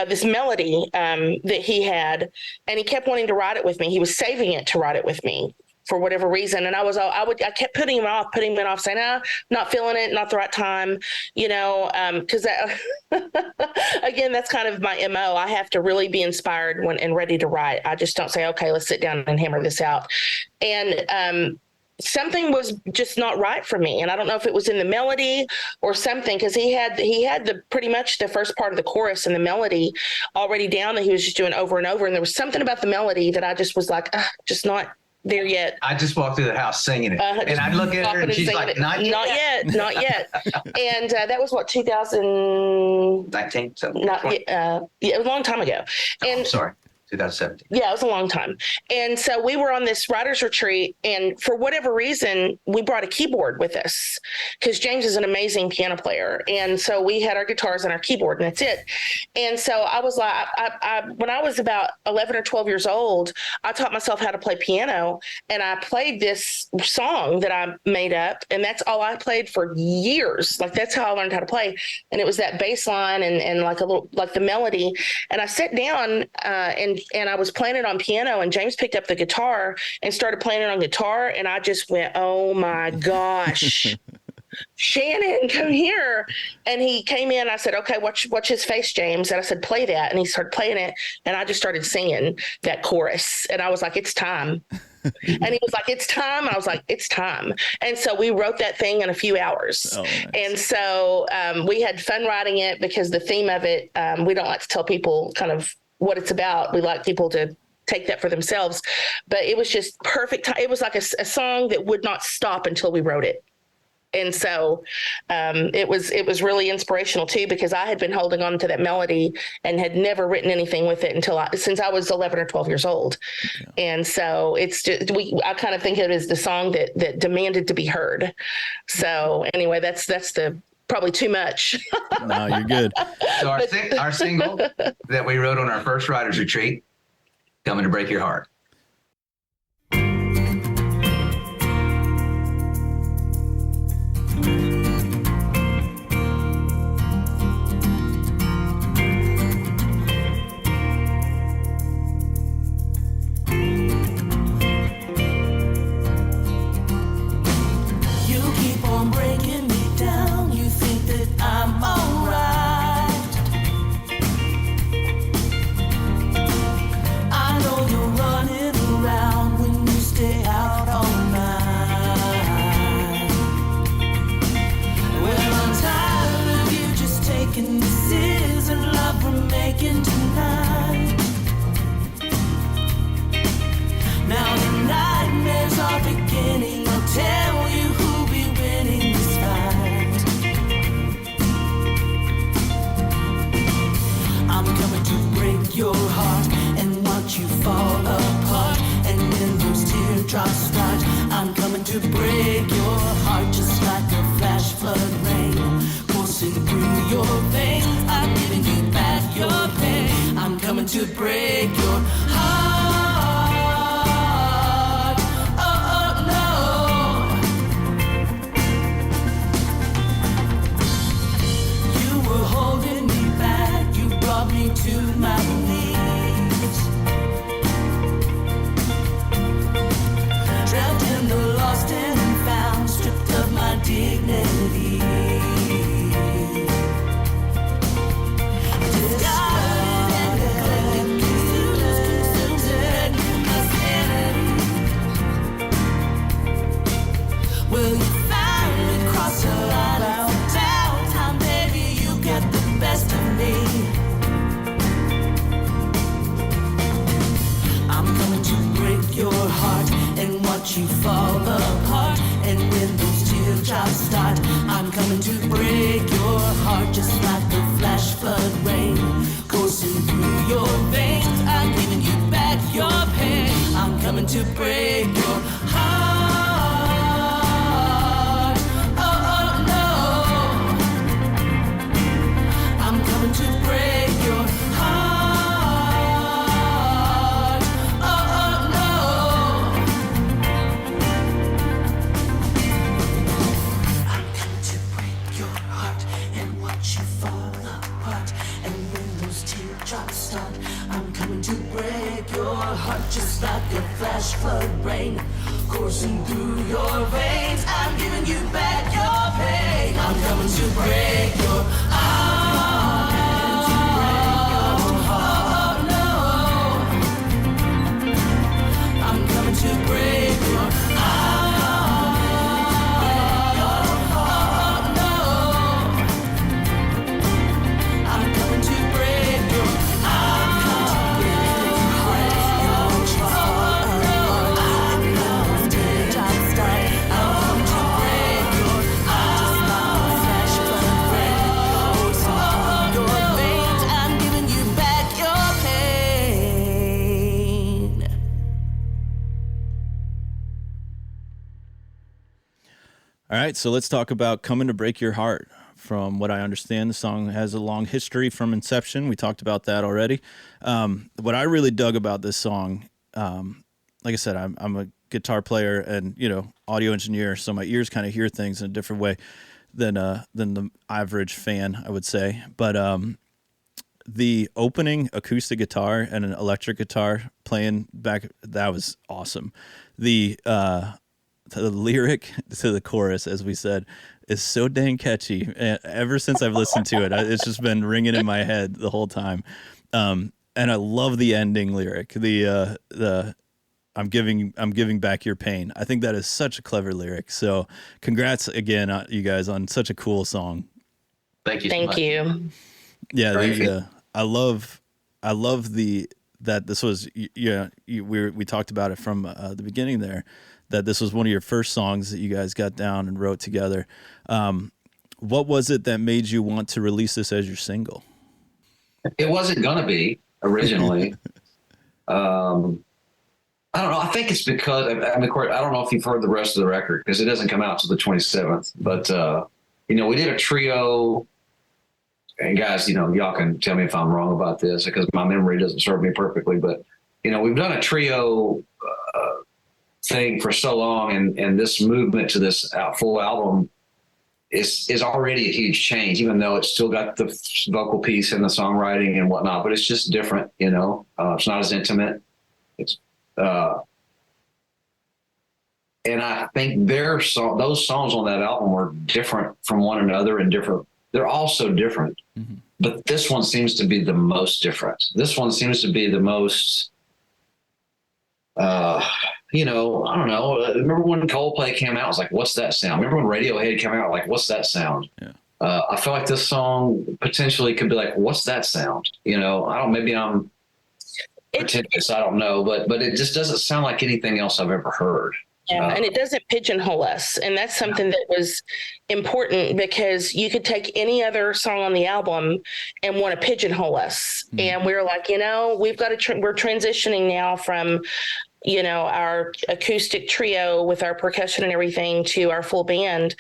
this melody that he had, and he kept wanting to write it with me. He was saving it to write it with me for whatever reason. And I kept putting him off, saying, not feeling it, not the right time, because that, again, that's kind of my MO. I have to really be inspired and ready to write. I just don't say, okay, let's sit down and hammer this out. And, something was just not right for me. And I don't know if it was in the melody or something, because he had the pretty much the first part of the chorus and the melody already down that he was just doing over and over. And there was something about the melody that I just was like, just not there yet. I just walked through the house singing it, and I'd look at her and she's like, not yet. And that was what, 2019, something. Yeah, it was a long time ago. And sorry. 2017. Yeah, it was a long time. And so we were on this writer's retreat, and for whatever reason, we brought a keyboard with us because James is an amazing piano player. And so we had our guitars and our keyboard, and that's it. And so I was like, when I was about 11 or 12 years old, I taught myself how to play piano, and I played this song that I made up, and that's all I played for years. Like, that's how I learned how to play. And it was that bass line and like a little, like the melody. And I sat down and I was playing it on piano, and James picked up the guitar and started playing it on guitar. And I just went, oh my gosh, Shannon, come here. And he came in. I said, okay, watch his face, James. And I said, play that. And he started playing it. And I just started singing that chorus. And I was like, it's time. And he was like, it's time. I was like, it's time. And so we wrote that thing in a few hours. Oh, nice. And so we had fun writing it because the theme of it, we don't like to tell people kind of what it's about. We like people to take that for themselves, but it was just perfect. It was like a song that would not stop until we wrote it. And so it was really inspirational too, because I had been holding on to that melody and had never written anything with it since I was 11 or 12 years old. Yeah. And so it's just, I kind of think of it as the song that demanded to be heard. So anyway, that's probably too much. No, you're good. So our single that we wrote on our first writer's retreat, Coming to Break Your Heart. To break your heart. Oh, no. You were holding me back. You brought me to my knees. Trapped in the lost and found, stripped of my dignity. You fall apart, and when those teardrops start, I'm coming to break your heart, just like the flash flood rain coursing through your veins. I'm giving you back your pain. I'm coming to break your heart. Oh, no. I'm coming to break your heart. Oh, no. coursing through your veins. I'm giving you back your pain. I'm coming to break your heart. I'm coming to break your heart. I'm coming to break your I'm giving you back your pain. All right, so let's talk about Coming to Break Your Heart. From what I understand, the song has a long history from inception. We talked about that already. What I really dug about this song, like I said, I'm a guitar player and, you know, audio engineer, so my ears kind of hear things in a different way than the average fan, I would say. But the opening acoustic guitar and an electric guitar playing back, that was awesome. The lyric to the chorus, as we said, is so dang catchy. Ever since I've listened to it, it's just been ringing in my head the whole time. And I love the ending lyric. The I'm giving back your pain. I think that is such a clever lyric. So congrats again, you guys, on such a cool song. Thank you. So Thank much. you. Yeah, Right. I love that this was, we talked about it from the beginning there, that this was one of your first songs that you guys got down and wrote together. What was it that made you want to release this as your single? It wasn't going to be originally. I don't know. I think it's because, I mean, Court, I don't know if you've heard the rest of the record because it doesn't come out till the 27th. But, you know, we did a trio. And guys, you know, y'all can tell me if I'm wrong about this because my memory doesn't serve me perfectly. But, you know, we've done a trio thing for so long. And this movement to this full album is already a huge change, even though it's still got the vocal piece and the songwriting and whatnot. But it's just different, you know. It's not as intimate. It's and I think those songs on that album are different from one another and different. They're all so different, but this one seems to be the most different. This one seems to be the most, you know, I don't know. Remember when Coldplay came out? I was like, what's that sound? Remember when Radiohead came out? Like, what's that sound? Yeah. I feel like this song potentially could be like, what's that sound? You know, maybe I'm pretentious. I don't know, but it just doesn't sound like anything else I've ever heard. Yeah, and it doesn't pigeonhole us. And that's something that was important because you could take any other song on the album and want to pigeonhole us. And we were like, you know, we've got to, we're transitioning now from, you know, our acoustic trio with our percussion and everything to our full band.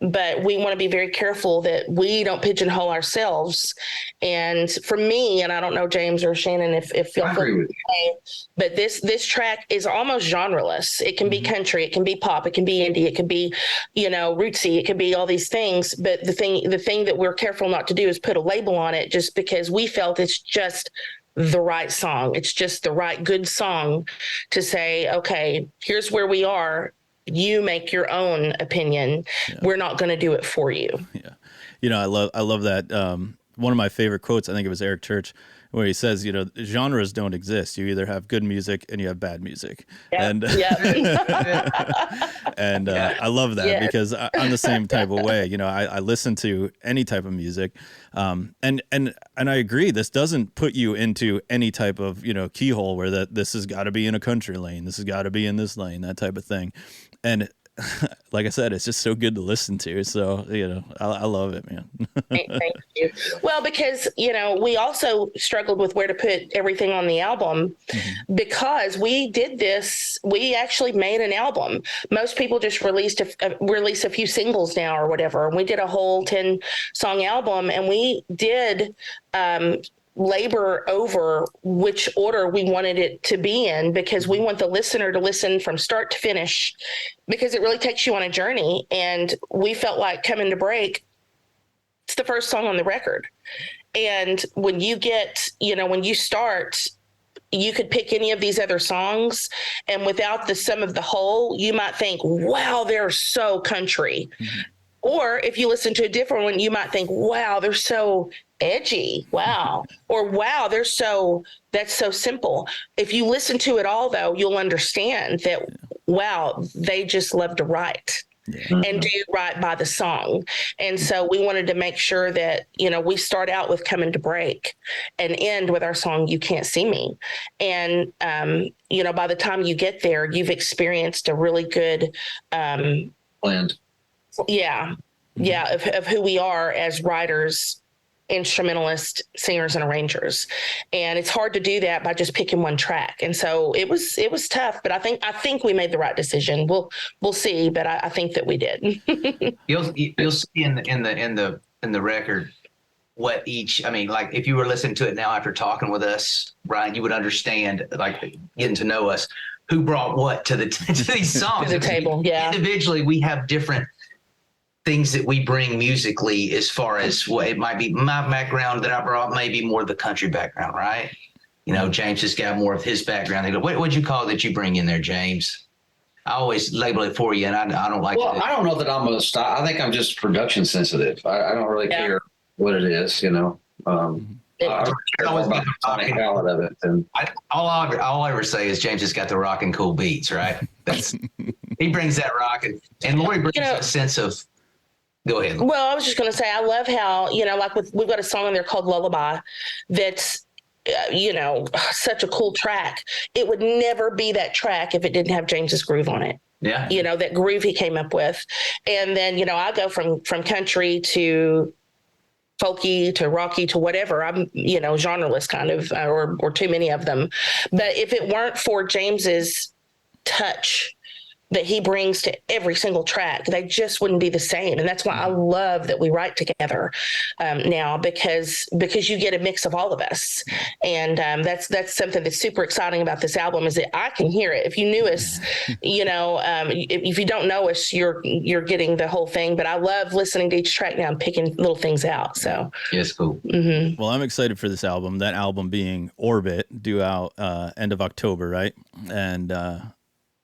But we want to be very careful that we don't pigeonhole ourselves. And for me, and I don't know, James or Shannon, if you'll I agree with you. But this track is almost genreless. It can be country, it can be pop, it can be indie, it can be, you know, rootsy, it can be all these things. But the thing that we're careful not to do is put a label on it just because we felt it's just the right song. It's just the right good song to say, okay, here's where we are. You make your own opinion. Yeah. We're not going to do it for you. Yeah. You know, I love that. One of my favorite quotes, I think it was Eric Church, where he says, you know, genres don't exist. You either have good music and you have bad music. Yep. And and I love that because I'm the same type of way. You know, I listen to any type of music. And I agree. This doesn't put you into any type of, you know, keyhole where this has got to be in a country lane. This has got to be in this lane, that type of thing. And like I said, it's just so good to listen to. So, you know, I love it, man. Thank you. Well, because, you know, we also struggled with where to put everything on the album because we did this. We actually made an album. Most people just release a few singles now or whatever. And we did a whole 10-song album, and we did labor over which order we wanted it to be in because we want the listener to listen from start to finish because it really takes you on a journey. And we felt like Coming to Break, it's the first song on the record. And when you get, you know, when you start you could pick any of these other songs, and without the sum of the whole, you might think, wow, they're so country. Mm-hmm. Or if you listen to a different one, you might think, wow, they're so edgy. Wow. Or wow, that's so simple. If you listen to it all, though, you'll understand that, wow, they just love to write. Yeah. And do right by the song. And so we wanted to make sure that, we start out with Coming to Break and end with our song, You Can't See Me. And, by the time you get there, you've experienced a really good blend. Yeah. Yeah. Of who we are as writers, instrumentalists, singers, and arrangers. And it's hard to do that by just picking one track. And so it was tough, but I think we made the right decision. We'll see, but I think that we did. You'll see in the record what each, like if you were listening to it now after talking with us, Brian, you would understand, like getting to know us, who brought what to these songs. To the table. Yeah. Individually, we have different things that we bring musically, as far as what it might be. My background that I brought may be more the country background, right? James has got more of his background. They go, what'd you call it that you bring in there, James? I always label it for you, and I don't like it. Well, I don't know that I'm a style. I think I'm just production sensitive. I don't really care what it is, I don't care about the sonic palette of it. And all I'll ever say is James has got the rock and cool beats, right? He brings that rock, and Lori brings a sense of. Go ahead. Well, I was just going to say, I love how, we've got a song in there called Lullaby that's, such a cool track. It would never be that track if it didn't have James's groove on it. Yeah. That groove he came up with. And then, I go from country to folky to rocky to whatever. I'm, genreless kind of, or too many of them. But if it weren't for James's touch that he brings to every single track, they just wouldn't be the same. And that's why I love that we write together now, because you get a mix of all of us. And that's something that's super exciting about this album, is that I can hear it. If you knew us, if you don't know us, you're getting the whole thing. But I love listening to each track now and picking little things out. So yeah, it's cool. Mm-hmm. Well, I'm excited for this album. That album being Orbit, due out end of October, right? And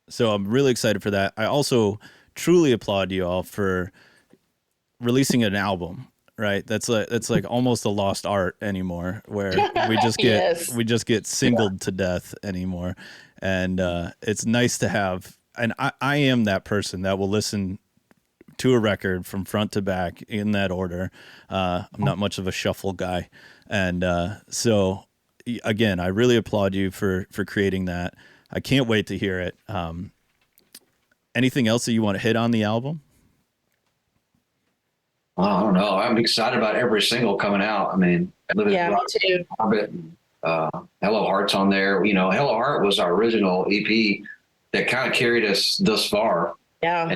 so I'm really excited for that. I also truly applaud you all for releasing an album, right? That's like almost a lost art anymore, where we just get singled to death anymore. And it's nice to have, and I am that person that will listen to a record from front to back in that order. I'm not much of a shuffle guy. And so again, I really applaud you for creating that. I can't wait to hear it. Anything else that you want to hit on the album? I don't know. I'm excited about every single coming out. Me too. Orbit, Hello Heart's on there. Hello Heart was our original EP that kind of carried us thus far. Yeah.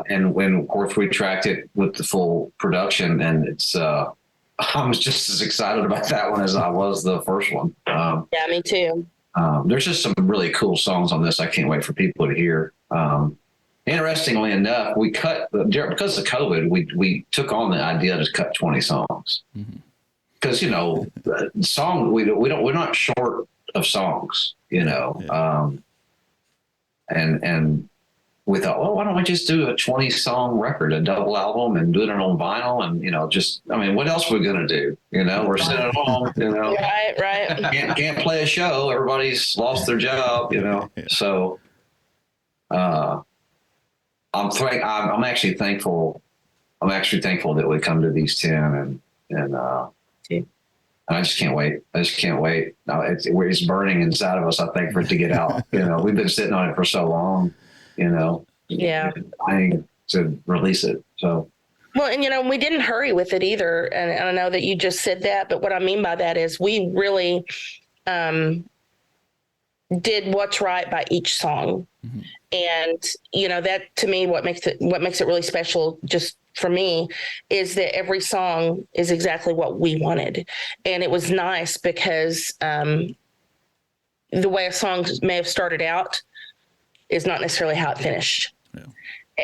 And when, of course, we tracked it with the full production, and it's, I'm just as excited about that one as I was the first one. Me too. There's just some really cool songs on this I can't wait for people to hear. Interestingly enough, we cut, because of COVID, we took on the idea to cut 20 songs. Because, we're not short of songs, and we thought, well, why don't we just do a 20-song record, a double album, and do it on vinyl? And, what else are we going to do? We're sitting at home, Right. Can't play a show. Everybody's lost their job, So I'm actually thankful. I'm actually thankful that we come to these 10 and I just can't wait. No, it's burning inside of us, I think, for it to get out. We've been sitting on it for so long. Yeah. To release it. So. Well, and we didn't hurry with it either. And I know that you just said that, but what I mean by that is we really did what's right by each song. Mm-hmm. And, that to me, what makes it really special, just for me, is that every song is exactly what we wanted. And it was nice because the way a song may have started out is not necessarily how it finished. Yeah.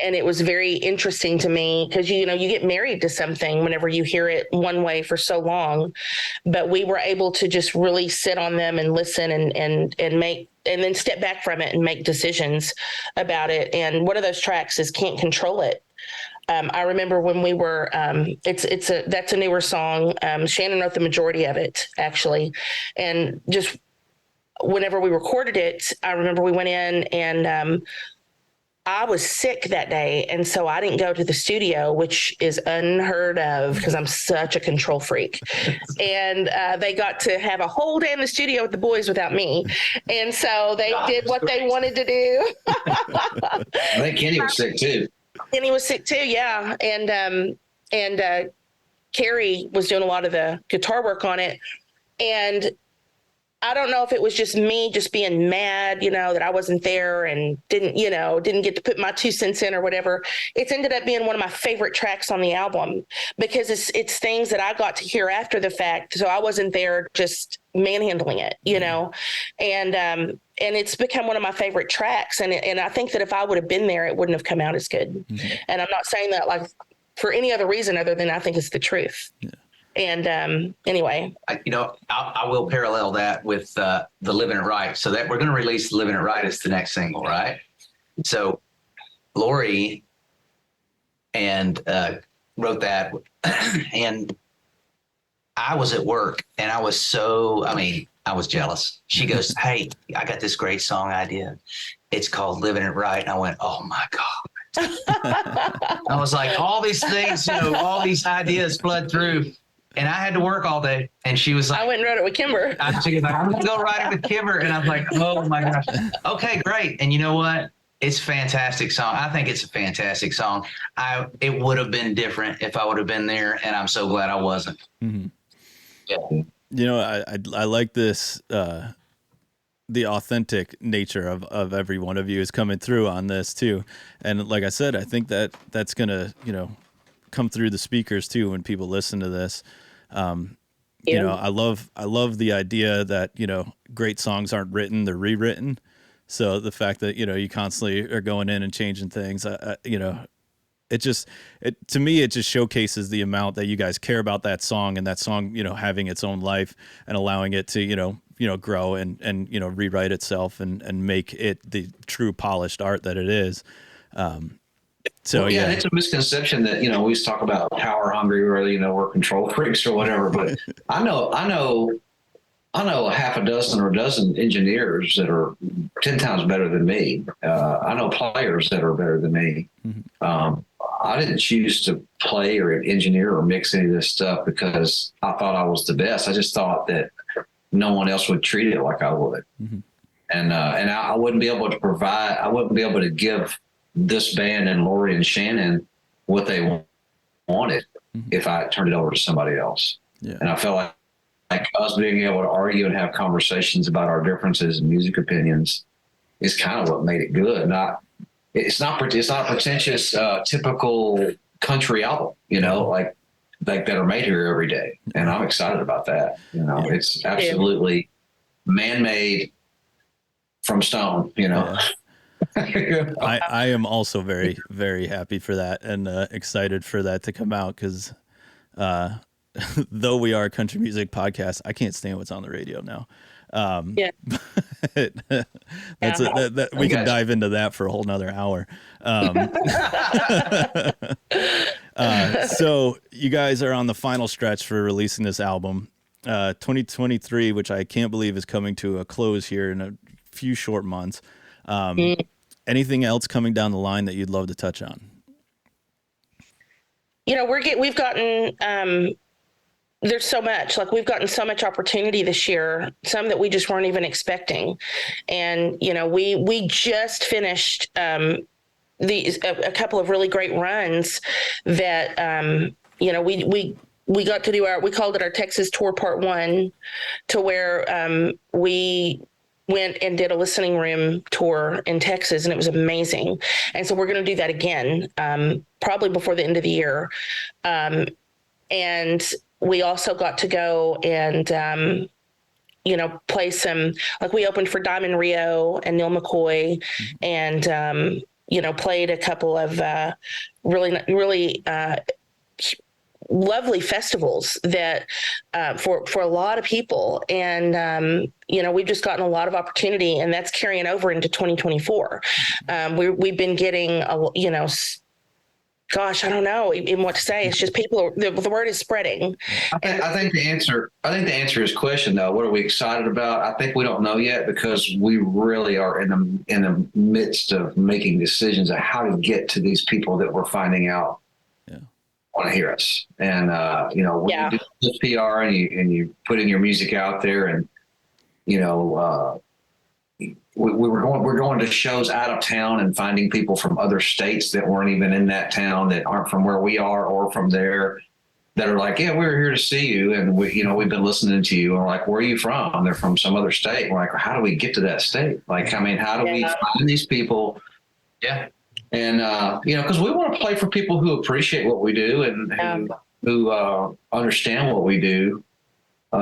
And it was very interesting to me because, you get married to something whenever you hear it one way for so long, but we were able to just really sit on them and listen and make, and then step back from it and make decisions about it. And one of those tracks is Can't Control It. I remember when we were, that's a newer song. Shannon wrote the majority of it, actually. And just whenever we recorded it, I remember we went in and I was sick that day. And so I didn't go to the studio, which is unheard of because I'm such a control freak. And they got to have a whole day in the studio with the boys without me. And so they did what they wanted to do. I think Kenny was sick too. Kenny was sick too, yeah. And Carrie was doing a lot of the guitar work on it. And I don't know if it was just me just being mad, that I wasn't there and didn't get to put my 2 cents in or whatever. It's ended up being one of my favorite tracks on the album because it's things that I got to hear after the fact. So I wasn't there just manhandling it, and it's become one of my favorite tracks. And I think that if I would have been there, it wouldn't have come out as good. Mm-hmm. And I'm not saying that like for any other reason other than I think it's the truth. Yeah. And anyway, I will parallel that with the Living It Right. So that we're going to release Living It Right as the next single, right? So Lori and wrote that, and I was at work, and I was jealous. She goes, "Hey, I got this great song idea. It's called Living It Right." And I went, "Oh my God." I was like, all these things, all these ideas flood through. And I had to work all day. And she was like, I went and wrote it with Kimber. She was like, I'm going to go write it with Kimber. And I was like, oh my gosh. Okay, great. And you know what? It's a fantastic song. I think it's a fantastic song. It would have been different if I would have been there. And I'm so glad I wasn't. Mm-hmm. Yeah. I like this, the authentic nature of every one of you is coming through on this too. And like I said, I think that's going to, come through the speakers too when people listen to this. I love the idea that, great songs aren't written, they're rewritten. So the fact that, you constantly are going in and changing things, to me, it just showcases the amount that you guys care about that song and that song, having its own life and allowing it to, grow and rewrite itself and make it the true polished art that it is. So yeah, it's a misconception that we always talk about power hungry or we're control freaks or whatever. But I know a half a dozen or a dozen engineers that are 10 times better than me. I know players that are better than me. Mm-hmm. I didn't choose to play or engineer or mix any of this stuff because I thought I was the best. I just thought that no one else would treat it like I would, mm-hmm. and I wouldn't be able to provide. I wouldn't be able to give this band and Lori and Shannon what they wanted mm-hmm. if I turned it over to somebody else. Yeah. And I felt like us being able to argue and have conversations about our differences and music opinions is kind of what made it good. It's not a pretentious, typical country album, like that are made here every day. And I'm excited about that. It's absolutely man-made from stone, Yeah. I am also very, very happy for that and excited for that to come out because though we are a country music podcast, I can't stand what's on the radio now. We can dive into that for a whole nother hour. So you guys are on the final stretch for releasing this album, 2023, which I can't believe is coming to a close here in a few short months. Anything else coming down the line that you'd love to touch on? We've gotten, there's so much, we've gotten so much opportunity this year, some that we just weren't even expecting. And, we just finished, a couple of really great runs that, we got to do we called it our Texas Tour Part 1 to where, we went and did a listening room tour in Texas, and it was amazing. And so we're going to do that again, probably before the end of the year. And we also got to go and, play some, we opened for Diamond Rio and Neil McCoy and played a couple of really lovely festivals that for a lot of people, and we've just gotten a lot of opportunity, and that's carrying over into 2024. We've been getting gosh, I don't know even what to say. It's just the word is spreading. I think the answer is question though. What are we excited about? I think we don't know yet, because we really are in the midst of making decisions of how to get to these people that we're finding out want to hear us. And when you do this PR and you put in your music out there, and we're going to shows out of town and finding people from other states that weren't even in that town, that aren't from where we are or from there, that are like, yeah, we're here to see you, and we've been listening to you. And we're like, where are you from? They're from some other state. We're like, how do we get to that state? Like, I mean, how do we find these people? Yeah. And because we want to play for people who appreciate what we do and who understand what we do. We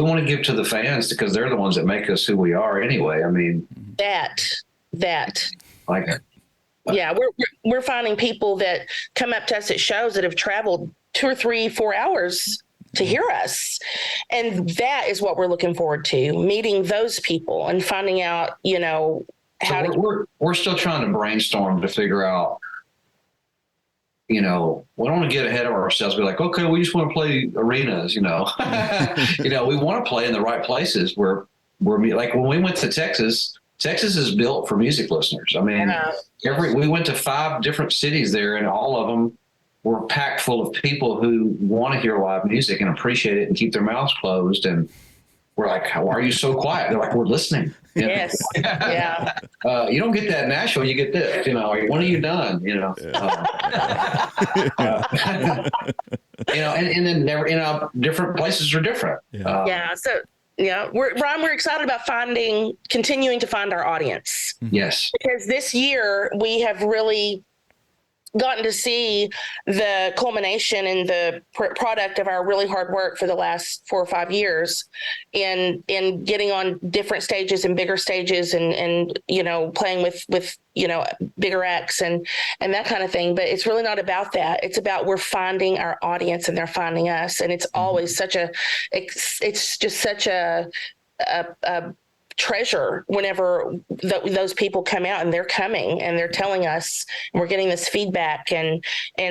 want to give to the fans, because they're the ones that make us who we are anyway. I mean, that like, yeah, we're finding people that come up to us at shows that have traveled 2 or 3, 4 hours to hear us. And that is what we're looking forward to, meeting those people and finding out, we're still trying to brainstorm to figure out, we don't want to get ahead of ourselves. Be like, okay, we just want to play arenas, we want to play in the right places where like when we went to Texas is built for music listeners. I mean, we went to 5 different cities there, and all of them were packed full of people who want to hear live music and appreciate it and keep their mouths closed. And we're like, why are you so quiet? They're like, we're listening. Yes. Yeah. You don't get that in Nashville. You get this, when are you done? And then different places are different. So, we're excited about continuing to find our audience. Yes. Because this year we have really gotten to see the culmination and the product of our really hard work for the last 4 or 5 years in getting on different stages and bigger stages and playing with bigger acts and that kind of thing. But it's really not about that. It's about we're finding our audience and they're finding us. And it's always it's just such a treasure whenever those people come out, and they're coming and they're telling us, and we're getting this feedback, and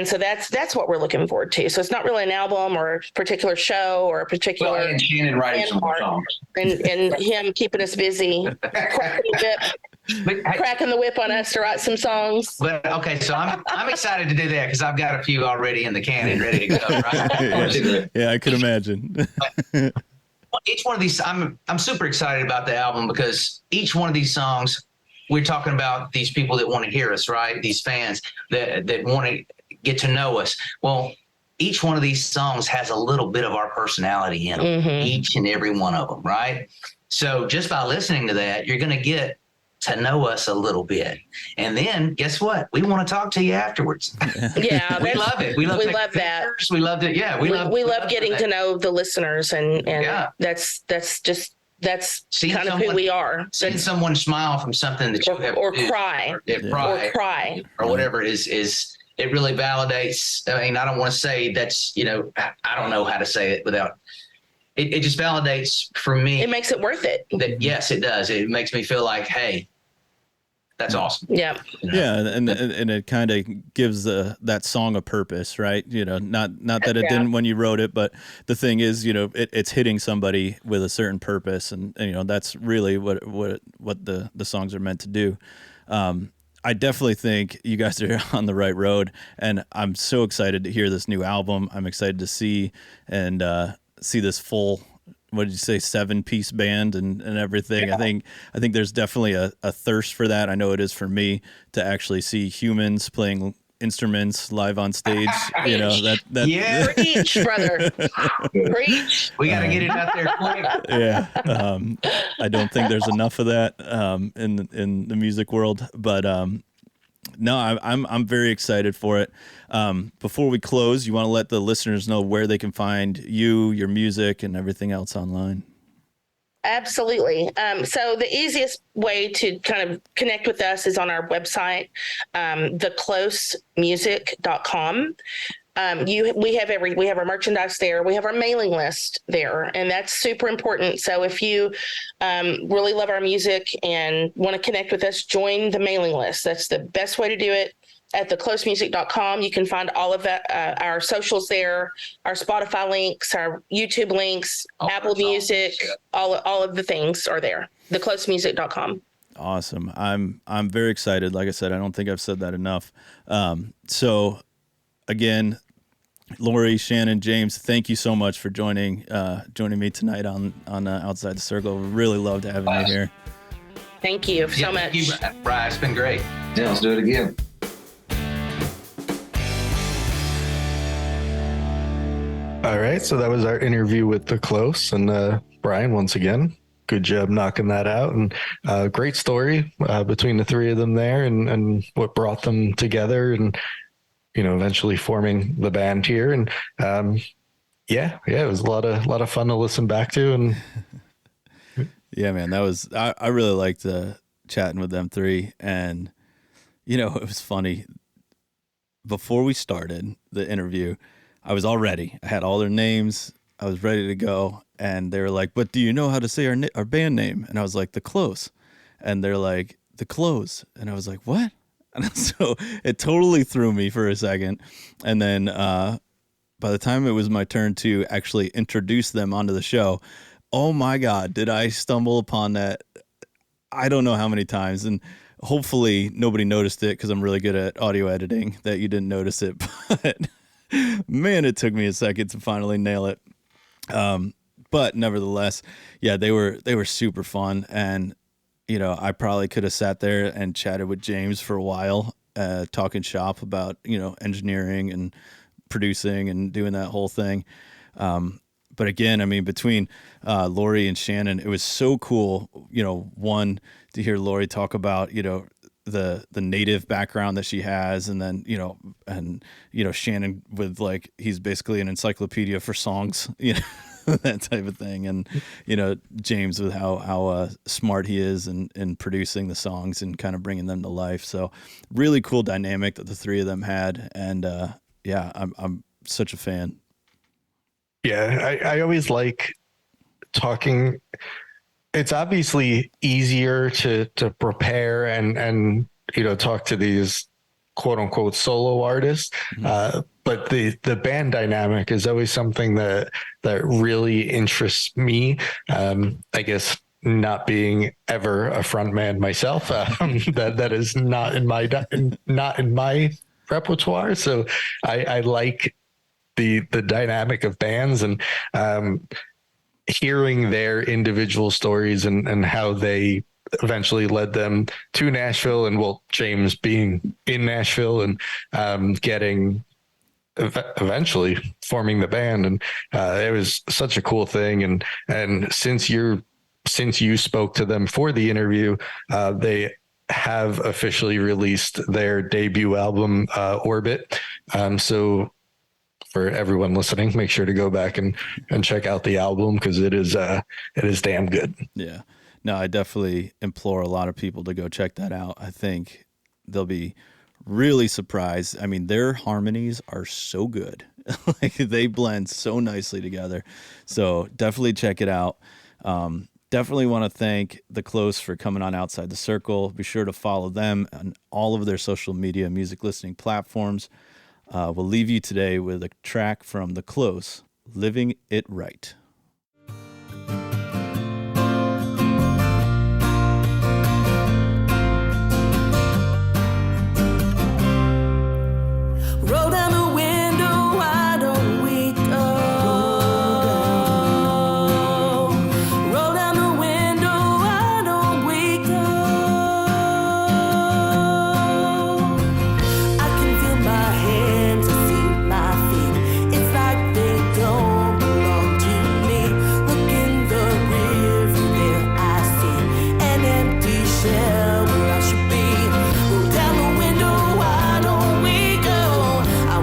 so that's what we're looking forward to. So it's not really an album or a particular show or a particular and Shannon writing some more songs and him keeping us busy cracking the whip on us to write some songs. But okay, so I'm excited to do that, because I've got a few already in the can and ready to go. Right? Yeah, I could imagine. Each one of these, I'm super excited about the album, because each one of these songs, we're talking about these people that want to hear us, right? These fans that want to get to know us. Well, each one of these songs has a little bit of our personality in them, each and every one of them, right? So just by listening to that, you're going to get to know us a little bit. And then guess what? We want to talk to you afterwards. Yeah. We love it. We love that. We loved it. Yeah. We love getting to know the listeners, and that's kind of who we are. Seeing someone smile from something that you have or cry. Or whatever is it really validates. I mean, I don't want to say that's, I don't know how to say it without it just validates for me. It makes it worth it. That yes, it does. It makes me feel like, hey, that's awesome. Yeah. Yeah. And it kind of gives that song a purpose, right? Not that it didn't when you wrote it, but the thing is, it's hitting somebody with a certain purpose. And that's really what the songs are meant to do. I definitely think you guys are on the right road, and I'm so excited to hear this new album. I'm excited to see this full, what did you say, 7-piece band and everything. Yeah. I think there's definitely a thirst for that. I know it is for me, to actually see humans playing instruments live on stage. That yeah. Preach, brother. Preach. We got to get it out there quick. Yeah. I don't think there's enough of that in the music world, but no, I'm very excited for it. Before we close, you want to let the listeners know where they can find you, your music, and everything else online? Absolutely. So the easiest way to kind of connect with us is on our website, theclosemusic.com. We have our merchandise there. We have our mailing list there, and that's super important. So if you really love our music and want to connect with us, join the mailing list. That's the best way to do it. At theclosemusic.com, you can find all of that, our socials there, our Spotify links, our YouTube links, Apple Music, all of the things are there. Theclosemusic.com. Awesome. I'm very excited. Like I said, I don't think I've said that enough. So again, Lori, Shannon, James, thank you so much for joining me tonight on Outside the Circle. Really loved having you here. Thank you so much. Thank you, Bri. It's been great. Yeah, let's do it again. All right, so that was our interview with The Close, and Brian, once again, good job knocking that out, and great story between the three of them there, and what brought them together, and eventually forming the band here, and yeah, it was a lot of fun to listen back to, and yeah, man, that was I really liked chatting with them three, and it was funny. Before we started the interview, I was all ready. I had all their names. I was ready to go. And they were like, but do you know how to say our band name? And I was like, The Close. And they're like, The Close. And I was like, what? And so it totally threw me for a second. And then by the time it was my turn to actually introduce them onto the show, oh my God, did I stumble upon that? I don't know how many times. And hopefully nobody noticed it because I'm really good at audio editing that you didn't notice it. But man, it took me a second to finally nail it. But nevertheless, yeah, they were super fun. And, I probably could have sat there and chatted with James for a while, talking shop about, engineering and producing and doing that whole thing. But again, I mean, between Lori and Shannon, it was so cool, one, to hear Lori talk about, the native background that she has, and then Shannon with he's basically an encyclopedia for songs, that type of thing, and James with how smart he is in producing the songs and kind of bringing them to life. So really cool dynamic that the three of them had, and yeah, I'm such a fan. yeah, I always like talking. It's obviously easier to prepare and talk to these quote unquote solo artists, but the band dynamic is always something that really interests me. I guess not being ever a frontman myself, that is not in my repertoire. So I like the dynamic of bands, and hearing their individual stories and how they eventually led them to Nashville, and James being in Nashville and getting eventually forming the band. And it was such a cool thing. And since you spoke to them for the interview, they have officially released their debut album, Orbit. So for everyone listening, make sure to go back and check out the album, because it is damn good. Yeah. No, I definitely implore a lot of people to go check that out. I think they'll be really surprised. I mean, their harmonies are so good. They blend so nicely together. So definitely check it out. Definitely want to thank The Close for coming on Outside the Circle. Be sure to follow them on all of their social media music listening platforms. We'll leave you today with a track from The Close, Living It Right. Roll down the window, why don't we go? Roll down the window, why don't we go? I can feel my hands, I see my feet. It's like they don't belong to me. Look in the river, there I see an empty shell where I should be. Roll down the window, why don't we go? I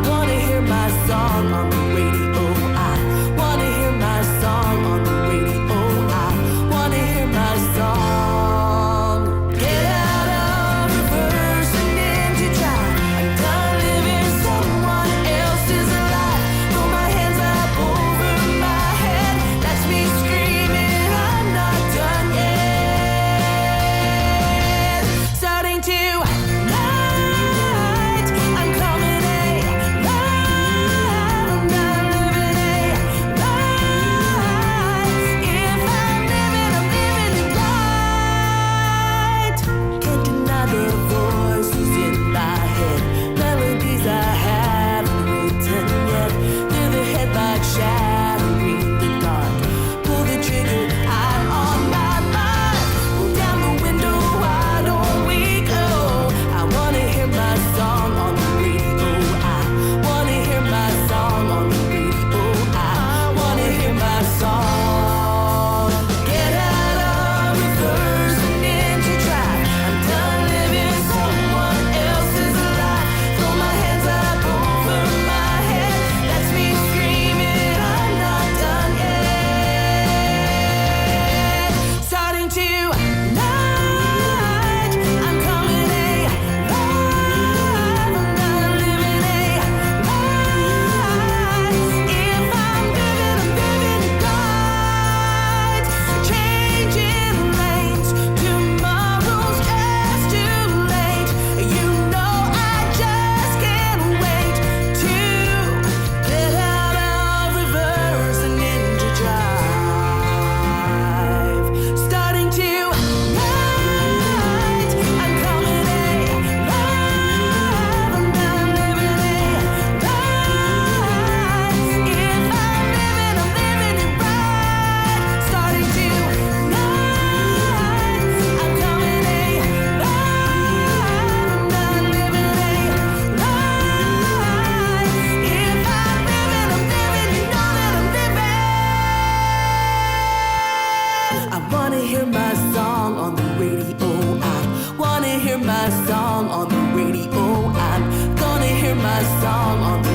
song on the